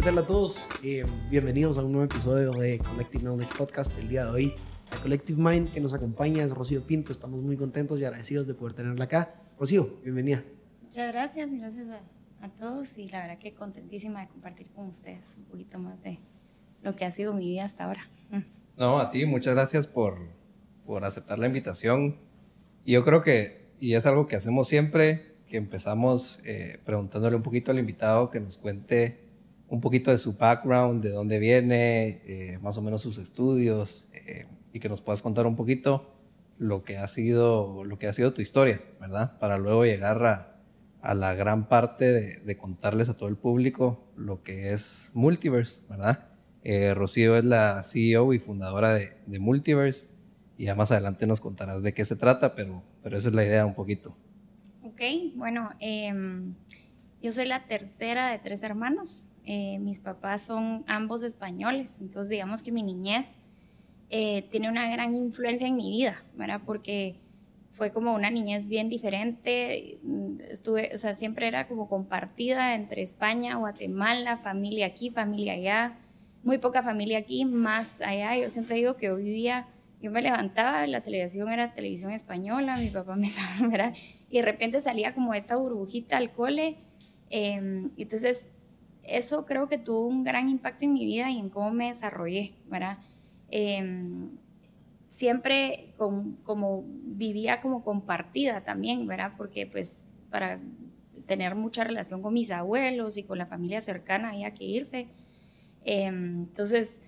tal a todos? Bienvenidos a un nuevo episodio de Collective Knowledge Podcast. El día de hoy, la Collective Mind que nos acompaña es Rocío Pinto. Estamos muy contentos y agradecidos de poder tenerla acá. Rocío, bienvenida. Muchas gracias a todos y la verdad que contentísima de compartir con ustedes un poquito más de lo que ha sido mi vida hasta ahora. No, a ti, muchas gracias por aceptar la invitación. Y yo creo que, y es algo que hacemos siempre, que empezamos preguntándole un poquito al invitado que nos cuente un poquito de su background, de dónde viene, más o menos sus estudios, y que nos puedas contar un poquito lo que ha sido tu historia, ¿verdad? Para luego llegar a la gran parte de contarles a todo el público lo que es Multiverse, ¿verdad? Rocío es la CEO y fundadora de Multiverse, y ya más adelante nos contarás de qué se trata, pero esa es la idea un poquito. Ok, bueno, yo soy la tercera de 3 hermanos. Mis papás son ambos españoles, entonces digamos que mi niñez tiene una gran influencia en mi vida, ¿verdad? Porque fue como una niñez bien diferente. Siempre era como compartida entre España, Guatemala, familia aquí, familia allá, muy poca familia aquí, más allá. Yo siempre digo que yo me levantaba, la televisión era televisión española, mi papá me estaba, ¿verdad? Y de repente salía como esta burbujita al cole. Entonces, eso creo que tuvo un gran impacto en mi vida y en cómo me desarrollé, ¿verdad? Siempre como vivía como compartida también, ¿verdad? Porque pues para tener mucha relación con mis abuelos y con la familia cercana había que irse. Entonces,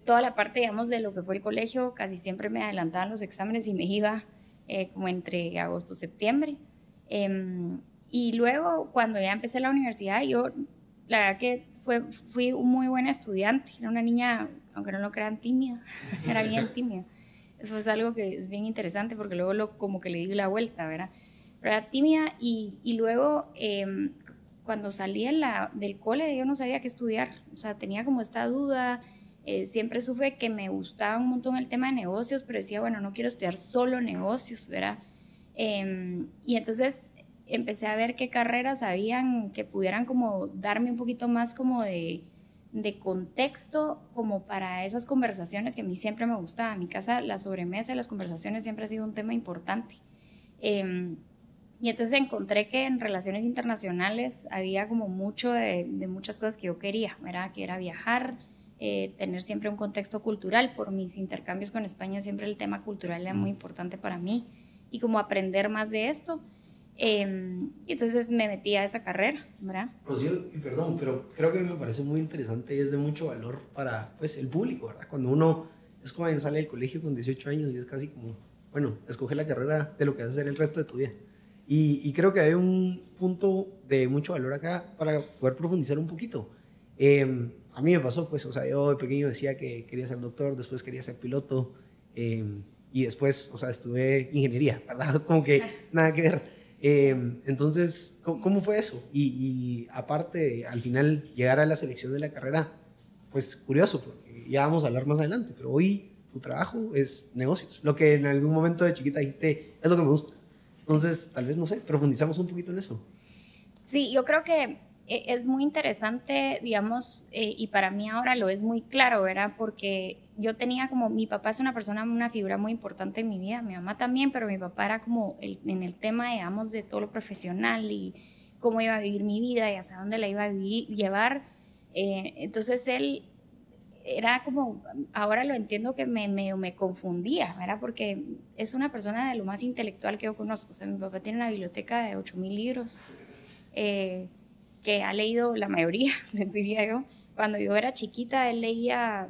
toda la parte, digamos, de lo que fue el colegio, casi siempre me adelantaban los exámenes y me iba como entre agosto y septiembre. Y luego, cuando ya empecé la universidad, yo, la verdad que fui muy buena estudiante. Era una niña, aunque no lo crean, tímida. Era bien tímida. Eso es algo que es bien interesante porque luego como que le di la vuelta, ¿verdad? Pero era tímida y luego cuando salí del cole yo no sabía qué estudiar. O sea, tenía como esta duda. Siempre supe que me gustaba un montón el tema de negocios, pero decía, bueno, no quiero estudiar solo negocios, ¿verdad? Y entonces empecé a ver qué carreras habían que pudieran como darme un poquito más como de contexto como para esas conversaciones que a mí siempre me gustaba. En mi casa la sobremesa y las conversaciones siempre ha sido un tema importante. Y entonces encontré que en relaciones internacionales había como mucho de muchas cosas que yo quería, ¿verdad? Que era viajar, tener siempre un contexto cultural. Por mis intercambios con España siempre el tema cultural era muy importante para mí y como aprender más de esto. Y entonces me metí a esa carrera, ¿verdad? Rocío, y perdón, pero creo que me parece muy interesante y es de mucho valor para pues, el público, ¿verdad? Cuando uno es joven, sale del colegio con 18 años y es casi como, bueno, escoge la carrera de lo que vas a hacer el resto de tu vida. Y creo que hay un punto de mucho valor acá para poder profundizar un poquito. A mí me pasó, pues, o sea, yo de pequeño decía que quería ser doctor, después quería ser piloto, y después, o sea, estudié ingeniería, ¿verdad? Como que nada que ver. Entonces, ¿cómo fue eso? Y aparte, al final, llegar a la selección de la carrera, pues curioso, porque ya vamos a hablar más adelante, pero hoy tu trabajo es negocios, lo que en algún momento de chiquita dijiste, es lo que me gusta. Entonces, tal vez, no sé, profundizamos un poquito en eso. Sí, yo creo que es muy interesante, digamos, y para mí ahora lo es muy claro, ¿verdad? Porque yo tenía como, mi papá es una figura muy importante en mi vida, mi mamá también, pero mi papá era como en el tema, digamos, de todo lo profesional y cómo iba a vivir mi vida y hacia dónde la iba a llevar. Entonces él era como, ahora lo entiendo que me confundía, ¿verdad? Porque es una persona de lo más intelectual que yo conozco. O sea, mi papá tiene una biblioteca de 8,000 libros. Que ha leído la mayoría, les diría yo. Cuando yo era chiquita, él leía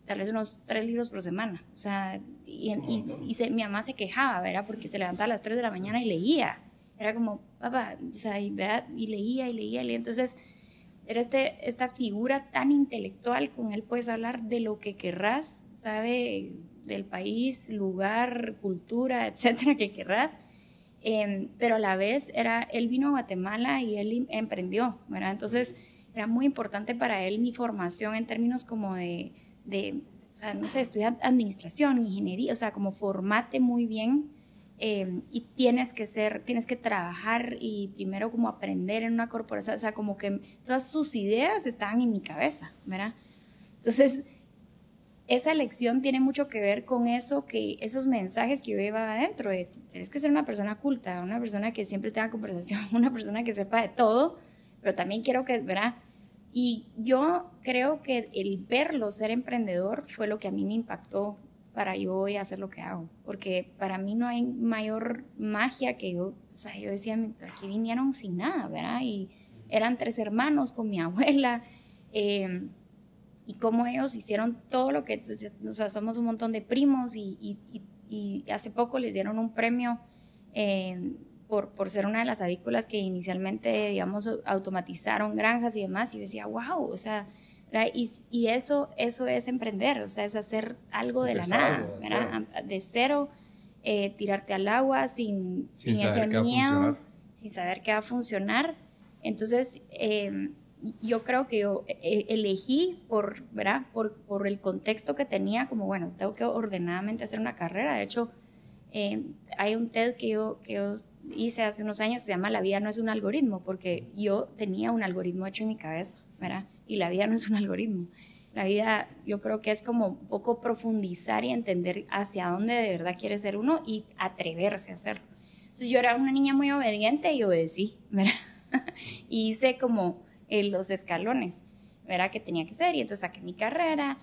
tal vez unos 3 libros por semana. O sea, mi mamá se quejaba, ¿verdad? Porque se levantaba a las 3 de la mañana y leía. Era como, papá, o sea, ¿verdad? Y leía. Entonces, era esta figura tan intelectual, con él puedes hablar de lo que querrás, sabe del país, lugar, cultura, etcétera, que querrás. Pero a la vez él vino a Guatemala y él emprendió, ¿verdad? Entonces era muy importante para él mi formación en términos como de o sea, no sé, estudiar administración, ingeniería, o sea, como formate muy bien y tienes que trabajar y primero como aprender en una corporación, o sea, como que todas sus ideas estaban en mi cabeza, ¿verdad? Entonces, esa lección tiene mucho que ver con eso, que esos mensajes que yo llevaba adentro, de tienes que ser una persona culta, una persona que siempre tenga conversación, una persona que sepa de todo, pero también quiero que, ¿verdad? Y yo creo que el verlo ser emprendedor fue lo que a mí me impactó para yo hoy hacer lo que hago, porque para mí no hay mayor magia que yo, o sea, yo decía, aquí vinieron sin nada, ¿verdad? Y eran 3 hermanos con mi abuela, y cómo ellos hicieron todo lo que, pues, o sea, somos un montón de primos y hace poco les dieron un premio por ser una de las avícolas que inicialmente, digamos, automatizaron granjas y demás, y yo decía, wow, o sea, y eso es emprender, o sea, es hacer algo de la nada, ¿verdad? De cero, tirarte al agua sin ese miedo, sin saber que va a funcionar. Entonces, yo creo que yo elegí ¿verdad? Por el contexto que tenía, como bueno, tengo que ordenadamente hacer una carrera. De hecho, hay un TED que yo hice hace unos años, se llama La vida no es un algoritmo, porque yo tenía un algoritmo hecho en mi cabeza, ¿verdad? Y la vida no es un algoritmo. La vida, yo creo que es como un poco profundizar y entender hacia dónde de verdad quiere ser uno y atreverse a hacerlo. Entonces yo era una niña muy obediente y obedecí, ¿verdad? Y hice como los escalones, ¿verdad? Que tenía que ser, y entonces saqué mi carrera,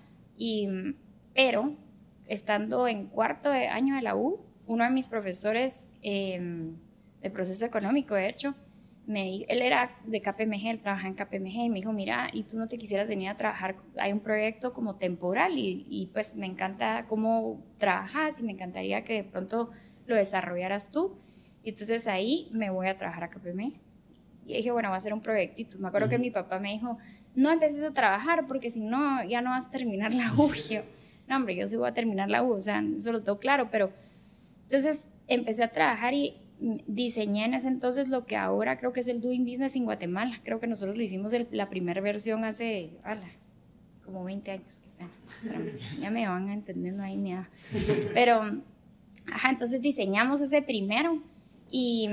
pero estando en 4º año de la U, uno de mis profesores de proceso económico, de hecho, él era de KPMG, él trabajaba en KPMG, y me dijo, mira, ¿y tú no te quisieras venir a trabajar? Hay un proyecto como temporal y pues me encanta cómo trabajas y me encantaría que de pronto lo desarrollaras tú. Y entonces ahí me voy a trabajar a KPMG. Y dije, bueno, va a ser un proyectito. Me acuerdo que mi papá me dijo, no empieces a trabajar porque si no, ya no vas a terminar la U. Yo, no, hombre, yo sí voy a terminar la U, o sea, eso lo tengo claro, pero entonces empecé a trabajar y diseñé en ese entonces lo que ahora creo que es el Doing Business en Guatemala. Creo que nosotros lo hicimos la primera versión hace, como 20 años. Ya me van entendiendo ahí mi edad. Pero, entonces diseñamos ese primero. Y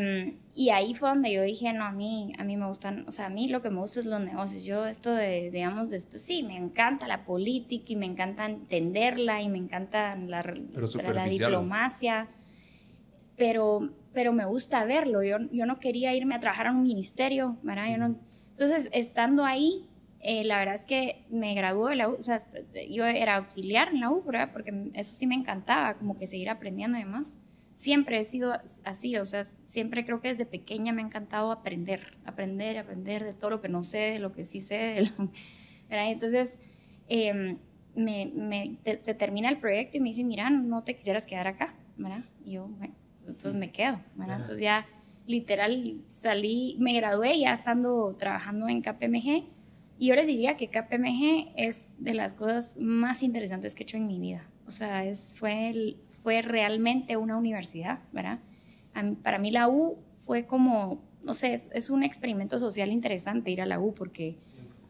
ahí fue donde yo dije, no, a mí me gustan, o sea, a mí lo que me gusta es los negocios. Yo esto digamos, sí, me encanta la política y me encanta entenderla y me encanta la diplomacia, pero me gusta verlo. Yo no quería irme a trabajar a un ministerio, ¿verdad? Entonces, estando ahí, la verdad es que me gradué de la U, o sea, yo era auxiliar en la U, ¿verdad? Porque eso sí me encantaba, como que seguir aprendiendo y demás. Siempre he sido así, o sea, siempre creo que desde pequeña me ha encantado aprender de todo lo que no sé, de lo que sí sé, ¿verdad? Entonces, se termina el proyecto y me dicen, mira, no te quisieras quedar acá, ¿verdad? Y yo, bueno, entonces me quedo, ¿verdad? Entonces ya literal salí, me gradué ya estando trabajando en KPMG, y yo les diría que KPMG es de las cosas más interesantes que he hecho en mi vida. O sea, fue realmente una universidad, ¿verdad? Para mí la U fue como, no sé, es un experimento social interesante ir a la U, porque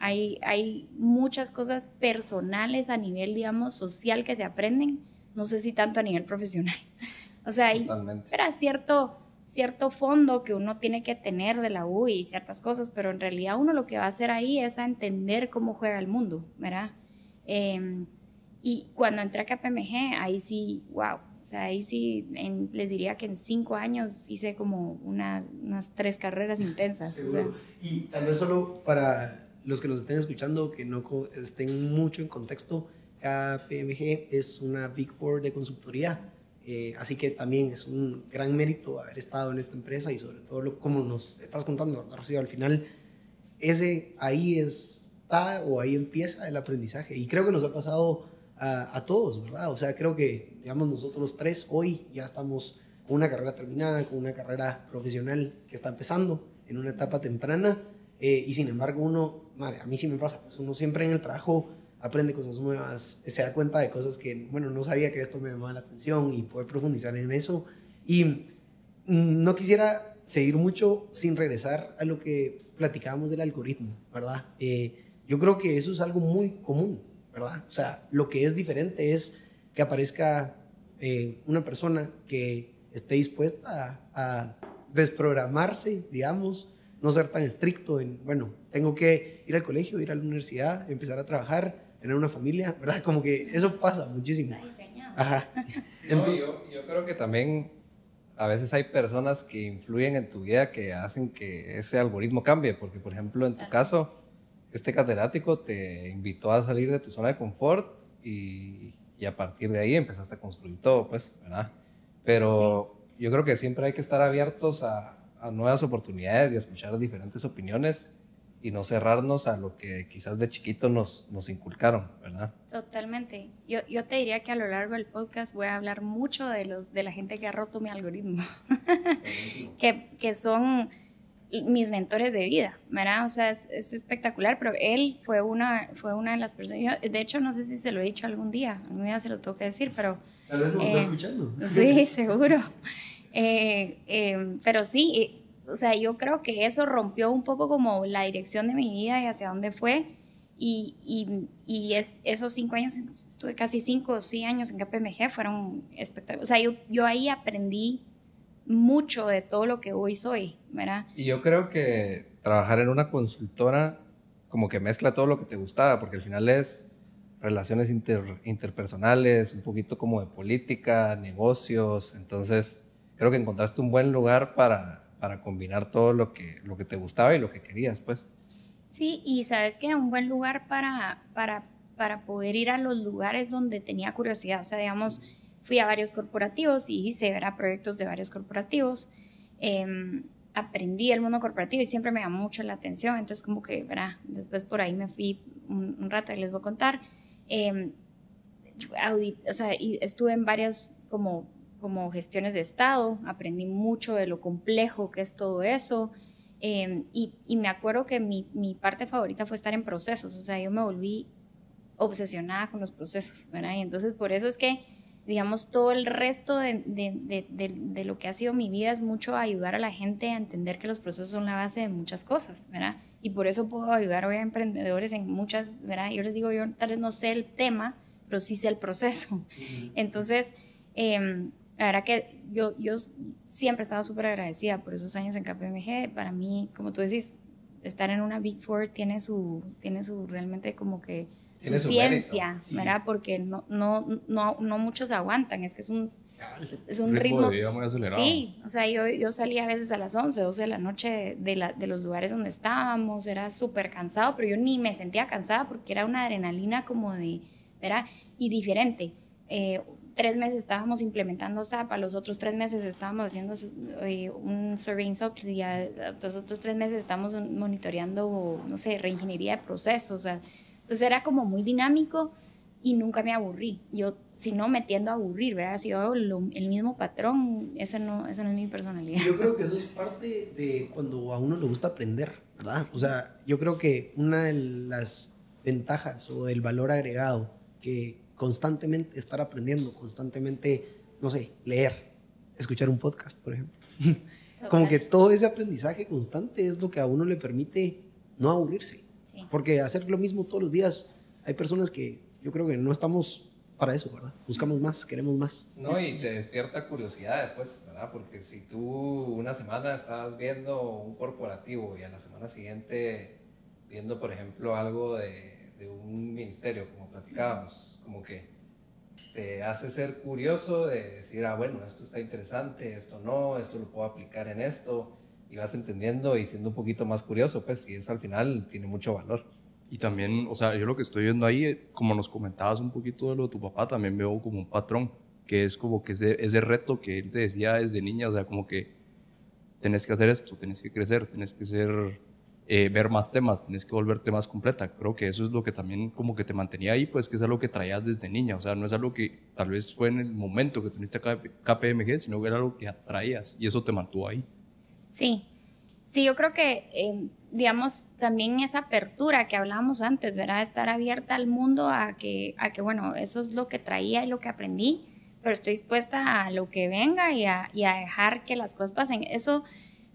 hay muchas cosas personales a nivel, digamos, social que se aprenden, no sé si tanto a nivel profesional. O sea, hay cierto fondo que uno tiene que tener de la U y ciertas cosas, pero en realidad uno lo que va a hacer ahí es a entender cómo juega el mundo, ¿verdad? Y cuando entré a KPMG, ahí sí, wow. O sea, ahí sí, les diría que en 5 años hice como unas 3 carreras intensas. Seguro. O sea. Y tal vez solo para los que nos estén escuchando, que no estén mucho en contexto, KPMG es una Big Four de consultoría. Así que también es un gran mérito haber estado en esta empresa y sobre todo como nos estás contando, Rocío, al final ahí está o ahí empieza el aprendizaje. Y creo que nos ha pasado a todos, ¿verdad? O sea, creo que, digamos, nosotros 3 hoy ya estamos con una carrera terminada, con una carrera profesional que está empezando en una etapa temprana, y sin embargo a mí sí me pasa, pues uno siempre en el trabajo aprende cosas nuevas, se da cuenta de cosas que, bueno, no sabía que esto me llamaba la atención y poder profundizar en eso. Y no quisiera seguir mucho sin regresar a lo que platicábamos del algoritmo, ¿verdad? Yo creo que eso es algo muy común, ¿verdad? O sea, lo que es diferente es que aparezca una persona que esté dispuesta a desprogramarse, digamos, no ser tan estricto en, bueno, tengo que ir al colegio, ir a la universidad, empezar a trabajar, tener una familia, ¿verdad? Como que eso pasa muchísimo. Ajá. No, yo creo que también a veces hay personas que influyen en tu vida que hacen que ese algoritmo cambie, porque por ejemplo en tu caso, este catedrático te invitó a salir de tu zona de confort y a partir de ahí empezaste a construir todo, pues, ¿verdad? Pero sí, yo creo que siempre hay que estar abiertos a nuevas oportunidades y a escuchar diferentes opiniones y no cerrarnos a lo que quizás de chiquito nos inculcaron, ¿verdad? Totalmente. Yo te diría que a lo largo del podcast voy a hablar mucho de la gente que ha roto mi algoritmo, que son mis mentores de vida, ¿verdad? O sea, es espectacular, pero él fue una de las personas, de hecho no sé si se lo he dicho algún día se lo tengo que decir, pero... Tal vez nos está escuchando. Sí, seguro. Pero sí, o sea, yo creo que eso rompió un poco como la dirección de mi vida y hacia dónde fue. Esos 5 años, estuve casi 5 o 6 años en KPMG, fueron espectaculares. O sea, yo ahí aprendí mucho de todo lo que hoy soy, ¿verdad? Y yo creo que trabajar en una consultora como que mezcla todo lo que te gustaba, porque al final es relaciones interpersonales, un poquito como de política, negocios, entonces creo que encontraste un buen lugar para combinar todo lo que te gustaba y lo que querías, pues. Sí, y sabes que un buen lugar para poder ir a los lugares donde tenía curiosidad, o sea, digamos, fui a varios corporativos y hice proyectos de varios corporativos, aprendí el mundo corporativo y siempre me llamó mucho la atención, entonces como que, ¿verdad? Después por ahí me fui un rato y les voy a contar, o sea, y estuve en varias como gestiones de Estado, aprendí mucho de lo complejo que es todo eso, y me acuerdo que mi parte favorita fue estar en procesos, o sea, yo me volví obsesionada con los procesos, ¿verdad? Y entonces por eso es que, digamos, todo el resto de lo que ha sido mi vida es mucho ayudar a la gente a entender que los procesos son la base de muchas cosas, ¿verdad? Y por eso puedo ayudar hoy a emprendedores en muchas, ¿verdad? Yo les digo, yo tal vez no sé el tema, pero sí sé el proceso. Entonces, la verdad que yo siempre he estado súper agradecida por esos años en KPMG. Para mí, como tú decís, estar en una Big Four tiene su realmente como que su ciencia, ¿verdad? Porque no muchos aguantan, es que es un ritmo de vida muy acelerado. Sí, o sea, yo salía a veces a las 11, 12 de la noche de los lugares donde estábamos, era súper cansado, pero yo ni me sentía cansada porque era una adrenalina como de, ¿verdad? Y diferente. 3 meses estábamos implementando SAP, a los otros 3 meses estábamos haciendo un surveying SOX y a los otros 3 meses estábamos monitoreando, no sé, reingeniería de procesos, o sea, entonces era como muy dinámico y nunca me aburrí. Yo, si no, me tiendo a aburrir, ¿verdad? Si yo hago el mismo patrón, eso no es mi personalidad. Yo creo que eso es parte de cuando a uno le gusta aprender, ¿verdad? Sí. O sea, yo creo que una de las ventajas o del valor agregado que constantemente estar aprendiendo, constantemente, no sé, leer, escuchar un podcast, por ejemplo. Como que todo ese aprendizaje constante es lo que a uno le permite no aburrirse. Sí. Porque hacer lo mismo todos los días, hay personas que yo creo que no estamos para eso, ¿verdad? Buscamos más, queremos más. No, y te despierta curiosidad después, ¿verdad? Porque si tú una semana estabas viendo un corporativo y a la semana siguiente viendo, por ejemplo, algo de un ministerio, como platicábamos, como que te hace ser curioso de decir, bueno, esto está interesante, esto no, esto lo puedo aplicar en esto, y vas entendiendo y siendo un poquito más curioso, pues, y eso al final tiene mucho valor. Y también, o sea, yo lo que estoy viendo ahí, como nos comentabas un poquito de lo de tu papá, también veo como un patrón, que es como que ese reto que él te decía desde niña, o sea, como que tenés que hacer esto, tenés que crecer, tenés que ver más temas, tenés que volverte más completa. Creo que eso es lo que también como que te mantenía ahí, pues que es algo que traías desde niña, o sea, no es algo que tal vez fue en el momento que tuviste KPMG, sino que era algo que atraías y eso te mantuvo ahí. Sí, yo creo que, digamos, también esa apertura que hablábamos antes, ¿verdad? Estar abierta al mundo a que, bueno, eso es lo que traía y lo que aprendí, pero estoy dispuesta a lo que venga y a dejar que las cosas pasen. Eso,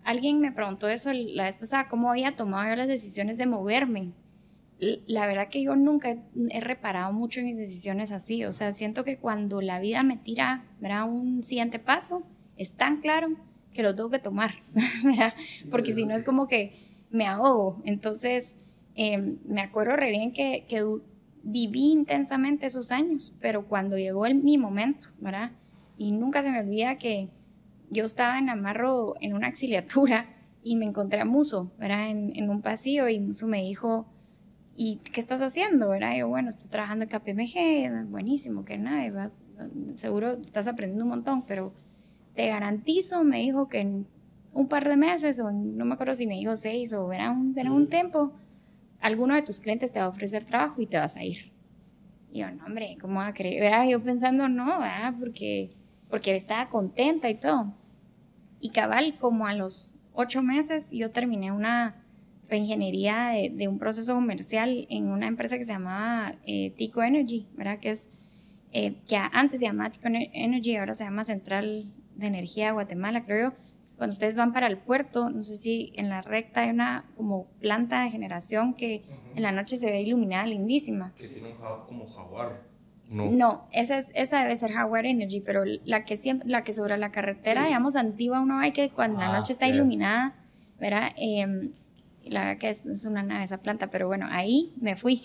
alguien me preguntó eso la vez pasada, ¿cómo había tomado yo las decisiones de moverme? La verdad que yo nunca he reparado mucho en mis decisiones así, o sea, siento que cuando la vida me tira, ¿verdad? Un siguiente paso, es tan claro que lo tengo que tomar, ¿verdad? Porque si no es como que me ahogo. Entonces, me acuerdo re bien que viví intensamente esos años, pero cuando llegó mi momento, ¿verdad? Y nunca se me olvida que yo estaba en Amarro en una auxiliatura y me encontré a Muso, ¿verdad? En un pasillo, y Muso me dijo, ¿y qué estás haciendo, verdad? Y yo, bueno, estoy trabajando en KPMG, buenísimo, que nada, ¿verdad? Seguro estás aprendiendo un montón, pero te garantizo, me dijo, que en un par de meses, o no me acuerdo si me dijo 6, o verá un tiempo, alguno de tus clientes te va a ofrecer trabajo y te vas a ir. Y yo, no, hombre, ¿cómo va a creer? ¿Verdad? Yo pensando, no, ¿verdad? Porque estaba contenta y todo. Y cabal, como a los 8 meses, yo terminé una reingeniería de un proceso comercial en una empresa que se llamaba Tico Energy, ¿verdad? Que antes se llamaba Tico Energy, ahora se llama Central de Energía de Guatemala, creo yo. Cuando ustedes van para el puerto, no sé si en la recta hay una como planta de generación que en la noche se ve iluminada, lindísima. Que tiene como jaguar. No, esa debe ser Jaguar Energy, pero la que sobre la carretera, digamos, antigua, uno ve que cuando la noche está iluminada, ¿verdad? La verdad que es una nave esa planta, pero bueno, ahí me fui.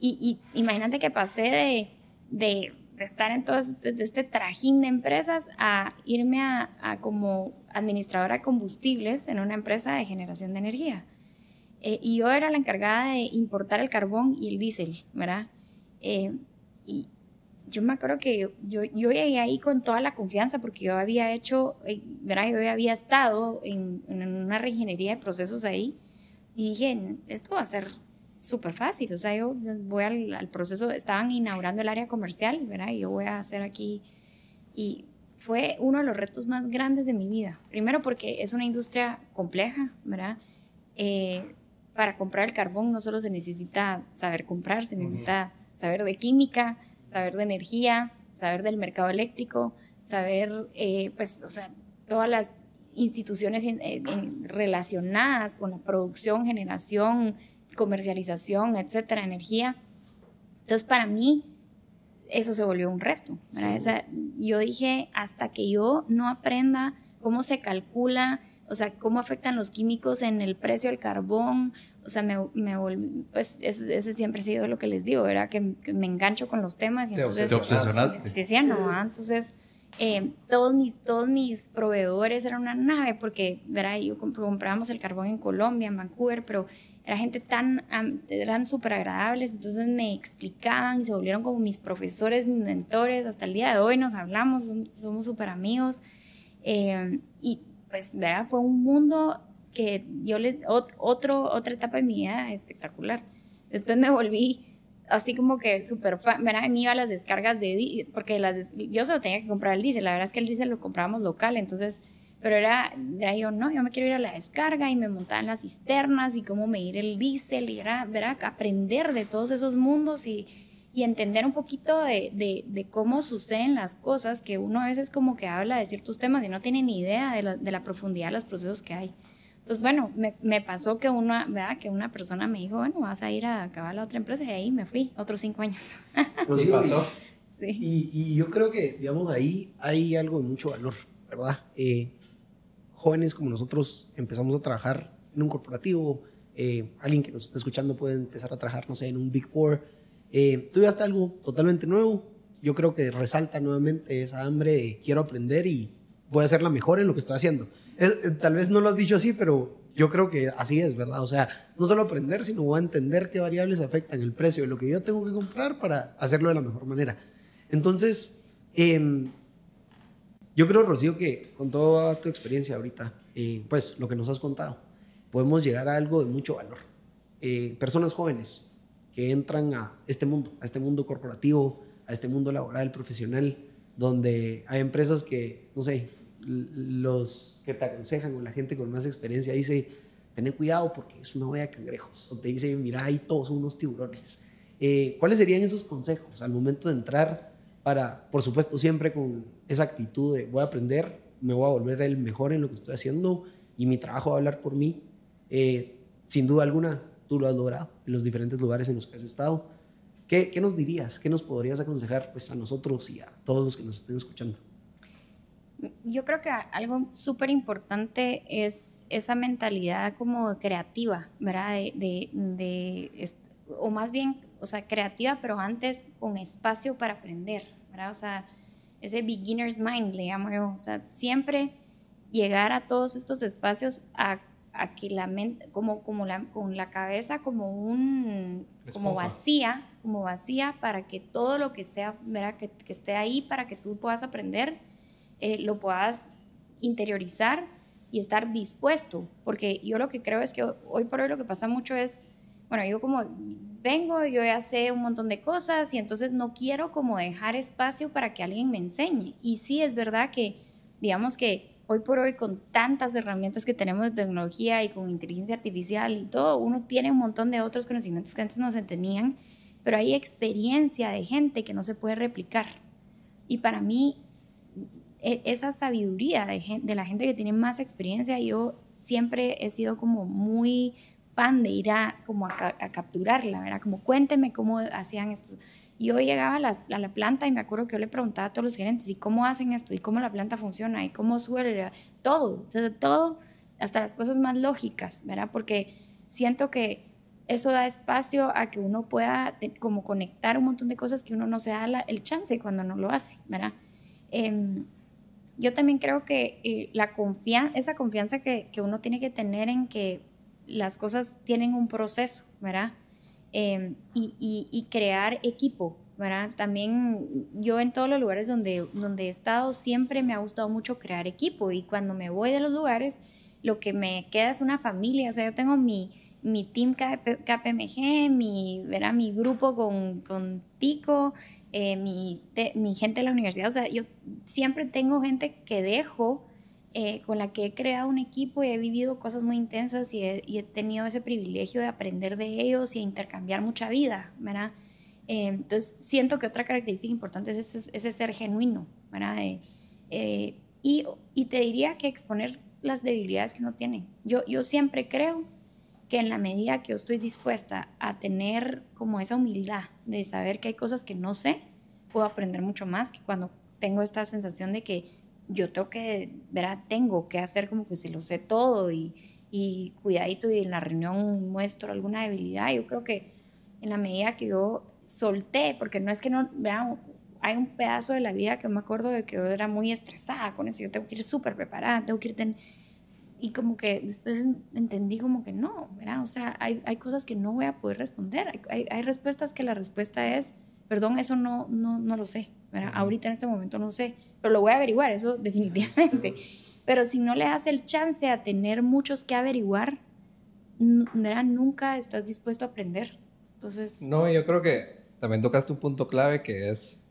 Y imagínate que pasé de estar en todo este trajín de empresas a irme a como administradora de combustibles en una empresa de generación de energía. Y yo era la encargada de importar el carbón y el diésel, ¿verdad? Y yo me acuerdo que yo llegué ahí con toda la confianza porque yo había hecho, ¿verdad? Yo había estado en una reingeniería de procesos ahí y dije, esto va a ser súper fácil, o sea, yo voy al proceso, estaban inaugurando el área comercial, ¿verdad? Y yo voy a hacer aquí, y fue uno de los retos más grandes de mi vida. Primero porque es una industria compleja, ¿verdad? Para comprar el carbón no solo se necesita saber comprar, se necesita saber de química, saber de energía, saber del mercado eléctrico, saber, pues, o sea, todas las instituciones relacionadas con la producción, generación, comercialización, etcétera, energía. Entonces, para mí, eso se volvió un reto, ¿verdad? Sí. O sea, yo dije, hasta que yo no aprenda cómo se calcula, o sea, cómo afectan los químicos en el precio del carbón, o sea, me volví, pues ese siempre ha sido lo que les digo, ¿verdad? Que me engancho con los temas y entonces... Te obsesionaste. Obsesiono, ¿ah? Entonces, todos mis proveedores eran una nave porque, ¿verdad? Yo comprábamos el carbón en Colombia, en Vancouver, pero era gente eran súper agradables, entonces me explicaban y se volvieron como mis profesores, mis mentores, hasta el día de hoy nos hablamos, somos súper amigos, y pues, ¿verdad? Fue un mundo que otra etapa de mi vida espectacular. Después me volví así como que súper fan, ¿verdad? Me iba a las descargas porque yo solo tenía que comprar el diésel, la verdad es que el diésel lo comprábamos local, entonces, pero era yo me quiero ir a la descarga, y me montaba en las cisternas y cómo medir el diésel, y era, ¿verdad? Aprender de todos esos mundos y entender un poquito de cómo suceden las cosas, que uno a veces como que habla de ciertos temas y no tiene ni idea de la profundidad de los procesos que hay. Entonces, bueno, me pasó que una persona me dijo, bueno, vas a ir a acabar la otra empresa, y ahí me fui, otros 5 años. Pues sí pasó. Sí. Y yo creo que, digamos, ahí hay algo de mucho valor, ¿verdad? Jóvenes como nosotros empezamos a trabajar en un corporativo, alguien que nos está escuchando puede empezar a trabajar, no sé, en un Big Four. Tú ya está algo totalmente nuevo. Yo creo que resalta nuevamente esa hambre de quiero aprender y voy a ser la mejor en lo que estoy haciendo. Tal vez no lo has dicho así, pero yo creo que así es, ¿verdad? O sea, no solo aprender, sino voy a entender qué variables afectan el precio de lo que yo tengo que comprar para hacerlo de la mejor manera. Entonces, yo creo, Rocío, que con toda tu experiencia ahorita, pues lo que nos has contado, podemos llegar a algo de mucho valor. Personas jóvenes que entran a este mundo corporativo, a este mundo laboral, profesional, donde hay empresas que, no sé, los que te aconsejan o la gente con más experiencia dice, ten cuidado porque es una olla de cangrejos, o te dice, mira, ahí todos son unos tiburones. ¿Cuáles serían esos consejos al momento de entrar para, por supuesto, siempre con esa actitud de voy a aprender, me voy a volver el mejor en lo que estoy haciendo y mi trabajo va a hablar por mí? Sin duda alguna, tú lo has logrado en los diferentes lugares en los que has estado. ¿Qué nos dirías? ¿Qué nos podrías aconsejar, pues, a nosotros y a todos los que nos estén escuchando? Yo creo que algo súper importante es esa mentalidad como creativa, ¿verdad? O más bien, o sea, creativa, pero antes con espacio para aprender, ¿verdad? O sea, ese beginner's mind, le llamo yo. O sea, siempre llegar a todos estos espacios a que la mente, con la cabeza como vacía para que todo lo que esté, ¿verdad? Que esté ahí para que tú puedas aprender, lo puedas interiorizar y estar dispuesto, porque yo lo que creo es que hoy por hoy lo que pasa mucho es, bueno, yo como vengo, yo ya sé un montón de cosas y entonces no quiero como dejar espacio para que alguien me enseñe. Y sí, es verdad que, digamos que hoy por hoy con tantas herramientas que tenemos de tecnología y con inteligencia artificial y todo, uno tiene un montón de otros conocimientos que antes no se tenían, pero hay experiencia de gente que no se puede replicar. Y para mí, esa sabiduría de la gente que tiene más experiencia, yo siempre he sido como muy fan de ir como a capturarla, ¿verdad? Como cuénteme cómo hacían esto. Yo llegaba a la planta y me acuerdo que yo le preguntaba a todos los gerentes, ¿y cómo hacen esto? ¿Y cómo la planta funciona? ¿Y cómo sube? Todo, o sea, todo, hasta las cosas más lógicas, ¿verdad? Porque siento que eso da espacio a que uno pueda como conectar un montón de cosas que uno no se da el chance cuando no lo hace, ¿verdad? Yo también creo que esa confianza que uno tiene que tener en que las cosas tienen un proceso, ¿verdad? Y crear equipo, ¿verdad? También yo en todos los lugares donde he estado siempre me ha gustado mucho crear equipo y cuando me voy de los lugares lo que me queda es una familia, o sea, yo tengo mi team KPMG, ¿verdad? Mi grupo con Tico, mi gente de la universidad, o sea, yo siempre tengo gente que dejo, con la que he creado un equipo y he vivido cosas muy intensas y he tenido ese privilegio de aprender de ellos y intercambiar mucha vida, ¿verdad? Entonces, siento que otra característica importante es ese ser genuino, ¿verdad? Y te diría que exponer las debilidades que uno tiene. Yo siempre creo que en la medida que yo estoy dispuesta a tener como esa humildad de saber que hay cosas que no sé, puedo aprender mucho más que cuando tengo esta sensación de que yo tengo que hacer como que se lo sé todo y cuidadito y en la reunión muestro alguna debilidad. Yo creo que en la medida que yo solté, porque no es que no, vean, hay un pedazo de la vida que me acuerdo de que yo era muy estresada con eso, yo tengo que ir súper preparada, tengo que ir y como que después entendí como que no, ¿verdad? O sea, hay cosas que no voy a poder responder. Hay respuestas que la respuesta es, perdón, eso no lo sé, ¿verdad? Ahorita en este momento no sé, pero lo voy a averiguar, eso definitivamente. Pero si no le das el chance a tener muchos que averiguar, ¿verdad? Nunca estás dispuesto a aprender. Entonces... No, yo creo que también tocaste un punto clave que es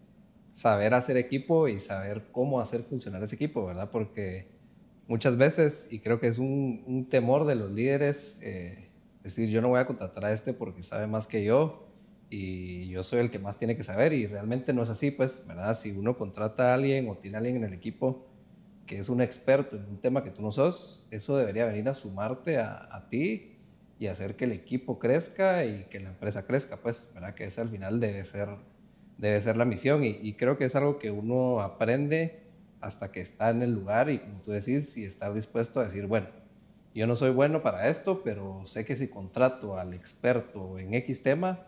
saber hacer equipo y saber cómo hacer funcionar ese equipo, ¿verdad? Porque muchas veces, y creo que es un temor de los líderes, decir, yo no voy a contratar a este porque sabe más que yo y yo soy el que más tiene que saber, y realmente no es así, pues, ¿verdad? Si uno contrata a alguien o tiene a alguien en el equipo que es un experto en un tema que tú no sos, eso debería venir a sumarte a ti y hacer que el equipo crezca y que la empresa crezca, pues, ¿verdad? Que esa al final debe ser la misión, y creo que es algo que uno aprende hasta que está en el lugar y, como tú decís, y estar dispuesto a decir, bueno, yo no soy bueno para esto, pero sé que si contrato al experto en X tema,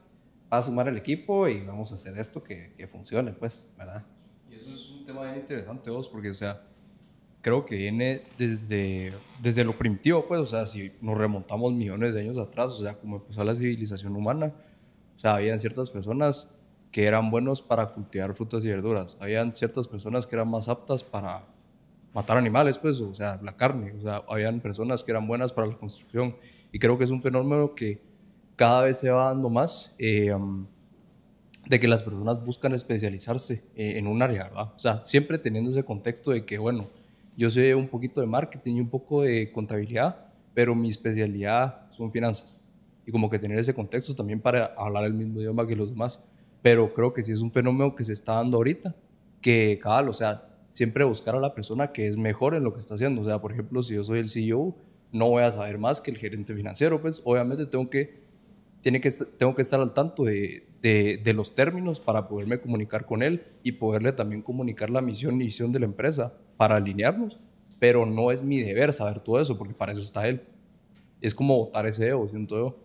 va a sumar el equipo y vamos a hacer esto que funcione, pues, ¿verdad? Y eso es un tema bien interesante, vos, porque, o sea, creo que viene desde lo primitivo, pues, o sea, si nos remontamos millones de años atrás, o sea, como empezó la civilización humana, o sea, habían ciertas personas que eran buenos para cultivar frutas y verduras, habían ciertas personas que eran más aptas para matar animales, pues, o sea, la carne, o sea, habían personas que eran buenas para la construcción, y creo que es un fenómeno que cada vez se va dando más, de que las personas buscan especializarse en un área, ¿verdad? O sea, siempre teniendo ese contexto de que, bueno, yo sé un poquito de marketing y un poco de contabilidad, pero mi especialidad son finanzas. Y como que tener ese contexto también para hablar el mismo idioma que los demás. Pero creo que sí es un fenómeno que se está dando ahorita, que cabal, o sea, siempre buscar a la persona que es mejor en lo que está haciendo. O sea, por ejemplo, si yo soy el CEO, no voy a saber más que el gerente financiero, pues obviamente tengo que tengo que estar al tanto de los términos para poderme comunicar con él y poderle también comunicar la misión y visión de la empresa para alinearnos. Pero no es mi deber saber todo eso, porque para eso está él. Es como botar ese ego, siento yo.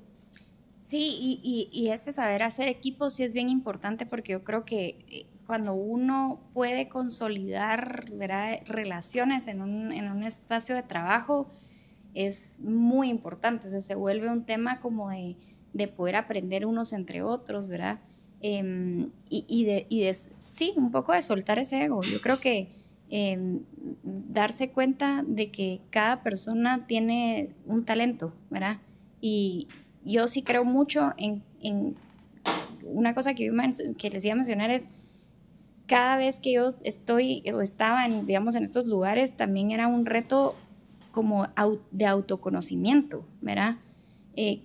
Sí, y ese saber hacer equipo sí es bien importante, porque yo creo que cuando uno puede consolidar, ¿verdad?, relaciones en un espacio de trabajo, es muy importante. O sea, se vuelve un tema como de poder aprender unos entre otros, ¿verdad? Sí, un poco de soltar ese ego. Yo creo que darse cuenta de que cada persona tiene un talento, ¿verdad? Y yo sí creo mucho en una cosa que les iba a mencionar es, cada vez que yo estaba digamos, en estos lugares, también era un reto como de autoconocimiento, ¿verdad?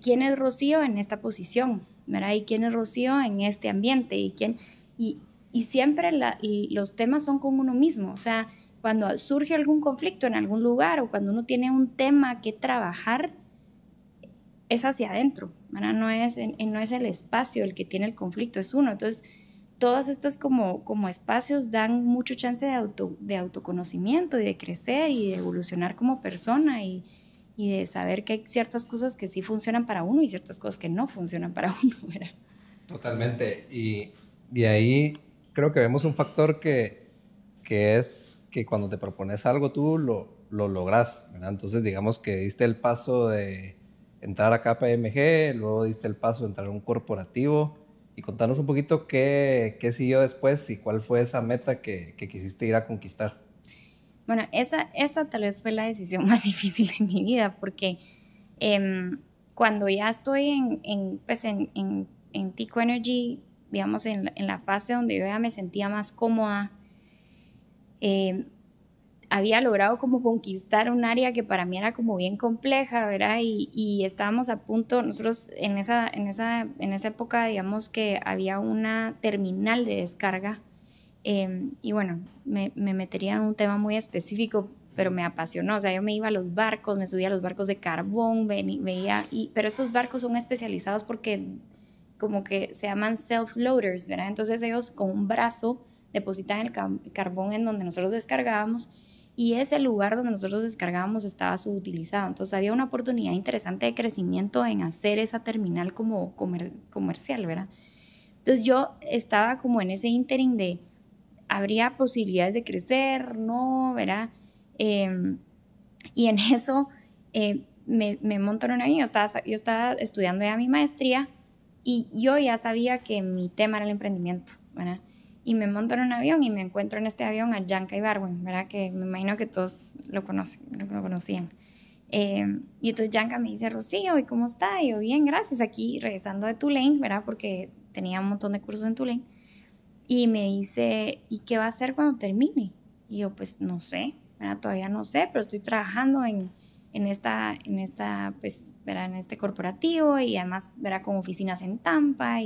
¿Quién es Rocío en esta posición? ¿Verdad? ¿Y quién es Rocío en este ambiente? Y siempre los temas son con uno mismo. O sea, cuando surge algún conflicto en algún lugar o cuando uno tiene un tema que trabajar, es hacia adentro, ¿verdad? No es el espacio el que tiene el conflicto, es uno. Entonces, todos estos como espacios dan mucho chance de autoconocimiento y de crecer y de evolucionar como persona y de saber que hay ciertas cosas que sí funcionan para uno y ciertas cosas que no funcionan para uno, ¿verdad? Totalmente. Y ahí creo que vemos un factor que es que cuando te propones algo tú lo logras, ¿verdad? Entonces digamos que diste el paso de entrar a KPMG, luego diste el paso de entrar a un corporativo, y contanos un poquito qué siguió después y cuál fue esa meta que quisiste ir a conquistar. Bueno, esa tal vez fue la decisión más difícil de mi vida, porque cuando ya estoy en Tico Energy, digamos, en la fase donde yo ya me sentía más cómoda, había logrado como conquistar un área que para mí era como bien compleja, ¿verdad? Y estábamos a punto, nosotros en esa época, digamos que había una terminal de descarga, y bueno, me metería en un tema muy específico, pero me apasionó. O sea, yo me iba a los barcos, me subía a los barcos de carbón, veía, pero estos barcos son especializados porque como que se llaman self-loaders, ¿verdad? Entonces ellos con un brazo depositan el carbón en donde nosotros descargábamos, y ese lugar donde nosotros descargábamos estaba subutilizado. Entonces había una oportunidad interesante de crecimiento en hacer esa terminal como comercial, ¿verdad? Entonces yo estaba como en ese ínterin de, ¿habría posibilidades de crecer? No, ¿verdad? Y en eso me monto en un avión. Yo estaba estudiando ya mi maestría y yo ya sabía que mi tema era el emprendimiento, ¿verdad? Y me monto en un avión y me encuentro en este avión a Janka Ibargüen, ¿verdad? Que me imagino que todos lo conocían. Y entonces Janka me dice, Rocío, ¿y cómo está? Y yo, bien, gracias, aquí regresando de Tulane, ¿verdad? Porque tenía un montón de cursos en Tulane. Y me dice, ¿y qué va a hacer cuando termine? Y yo, pues, no sé, ¿verdad? Todavía no sé, pero estoy trabajando en pues, ¿verdad? En este corporativo, y además, ¿verdad? Con oficinas en Tampa,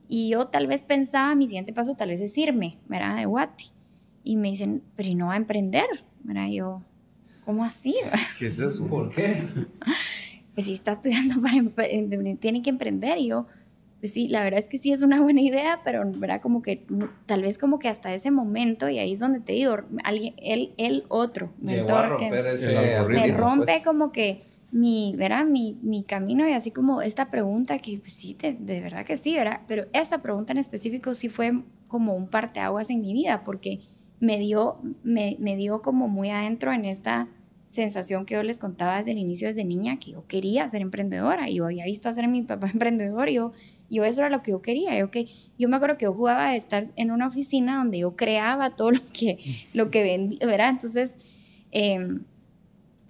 y yo tal vez pensaba, mi siguiente paso tal vez es irme, ¿verdad? De Guati. Y me dicen, pero ¿y no va a emprender? ¿Verdad? Y yo, ¿cómo así? ¿Qué es eso? ¿Por qué? Pues si está estudiando tiene que emprender. Y yo, pues sí, la verdad es que sí es una buena idea, pero ¿verdad? Como que tal vez como que hasta ese momento, y ahí es donde te digo, otro mentor que me rompe pues, como que mi camino, y así como esta pregunta que pues, sí, de verdad que sí, ¿verdad? Pero esa pregunta en específico sí fue como un parteaguas en mi vida, porque me dio como muy adentro en esta sensación que yo les contaba desde el inicio, desde niña, que yo quería ser emprendedora, y yo había visto hacer a mi papá emprendedor, y yo eso era lo que yo quería. Yo me acuerdo que yo jugaba de estar en una oficina donde yo creaba todo lo que vendía, ¿verdad? Entonces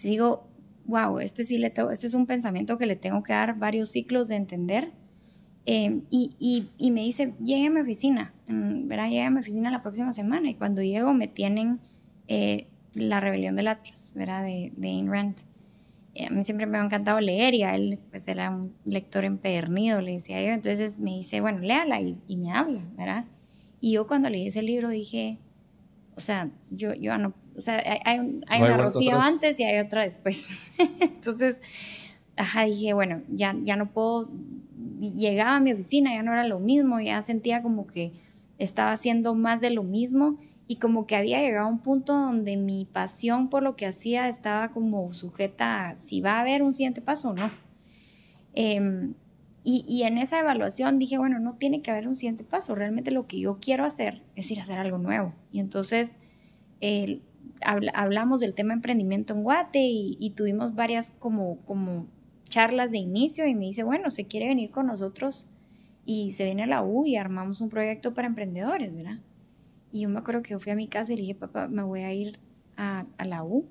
digo, wow, este es un pensamiento que le tengo que dar varios ciclos de entender. Y me dice, llegue a mi oficina, ¿verdad? Llegue a mi oficina la próxima semana. Y cuando llego me tienen La rebelión del Atlas, ¿verdad? De Ayn Rand. A mí siempre me ha encantado leer, y a él pues era un lector empedernido, le decía yo. Entonces me dice, bueno, léala, y me habla, ¿verdad? Y yo cuando leí ese libro dije, o sea, yo no, o sea, hay una Rocío antes y hay otra después. Entonces, dije, bueno, ya no puedo llegaba a mi oficina, ya no era lo mismo, ya sentía como que estaba haciendo más de lo mismo y como que había llegado a un punto donde mi pasión por lo que hacía estaba como sujeta a si va a haber un siguiente paso o no. Y en esa evaluación dije, bueno, no tiene que haber un siguiente paso, realmente lo que yo quiero hacer es ir a hacer algo nuevo. Y entonces hablamos del tema emprendimiento en Guate y tuvimos varias como charlas de inicio y me dice, bueno, se quiere venir con nosotros y se viene a la U y armamos un proyecto para emprendedores, ¿verdad? Y yo me acuerdo que yo fui a mi casa y le dije, papá, me voy a ir a la U.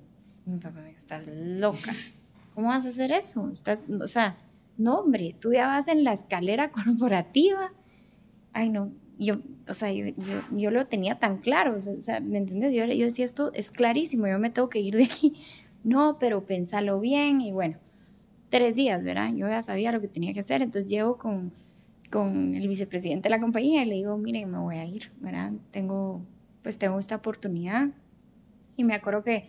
Y mi papá me dijo, estás loca, ¿cómo vas a hacer eso? O sea, no, hombre, tú ya vas en la escalera corporativa. Ay, no, yo lo tenía tan claro, o sea, ¿me entiendes? Yo decía, esto es clarísimo, yo me tengo que ir de aquí. No, pero pénsalo bien y bueno, 3 días, ¿verdad? Yo ya sabía lo que tenía que hacer, entonces llego con el vicepresidente de la compañía y le digo, miren, me voy a ir, ¿verdad? Tengo esta oportunidad. Y me acuerdo que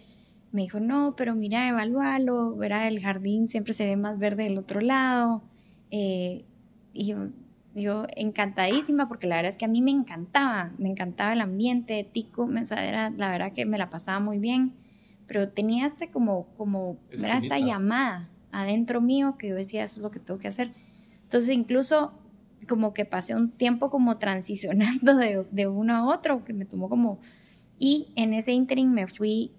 me dijo, no, pero mira, evalúalo, ¿verdad? El jardín siempre se ve más verde del otro lado. Y yo encantadísima, porque la verdad es que a mí me encantaba el ambiente tico, la verdad que me la pasaba muy bien, pero tenía ¿verdad? Esta llamada adentro mío que yo decía, eso es lo que tengo que hacer. Entonces incluso como que pasé un tiempo como transicionando de uno a otro, que me tomó y en ese ínterin me fui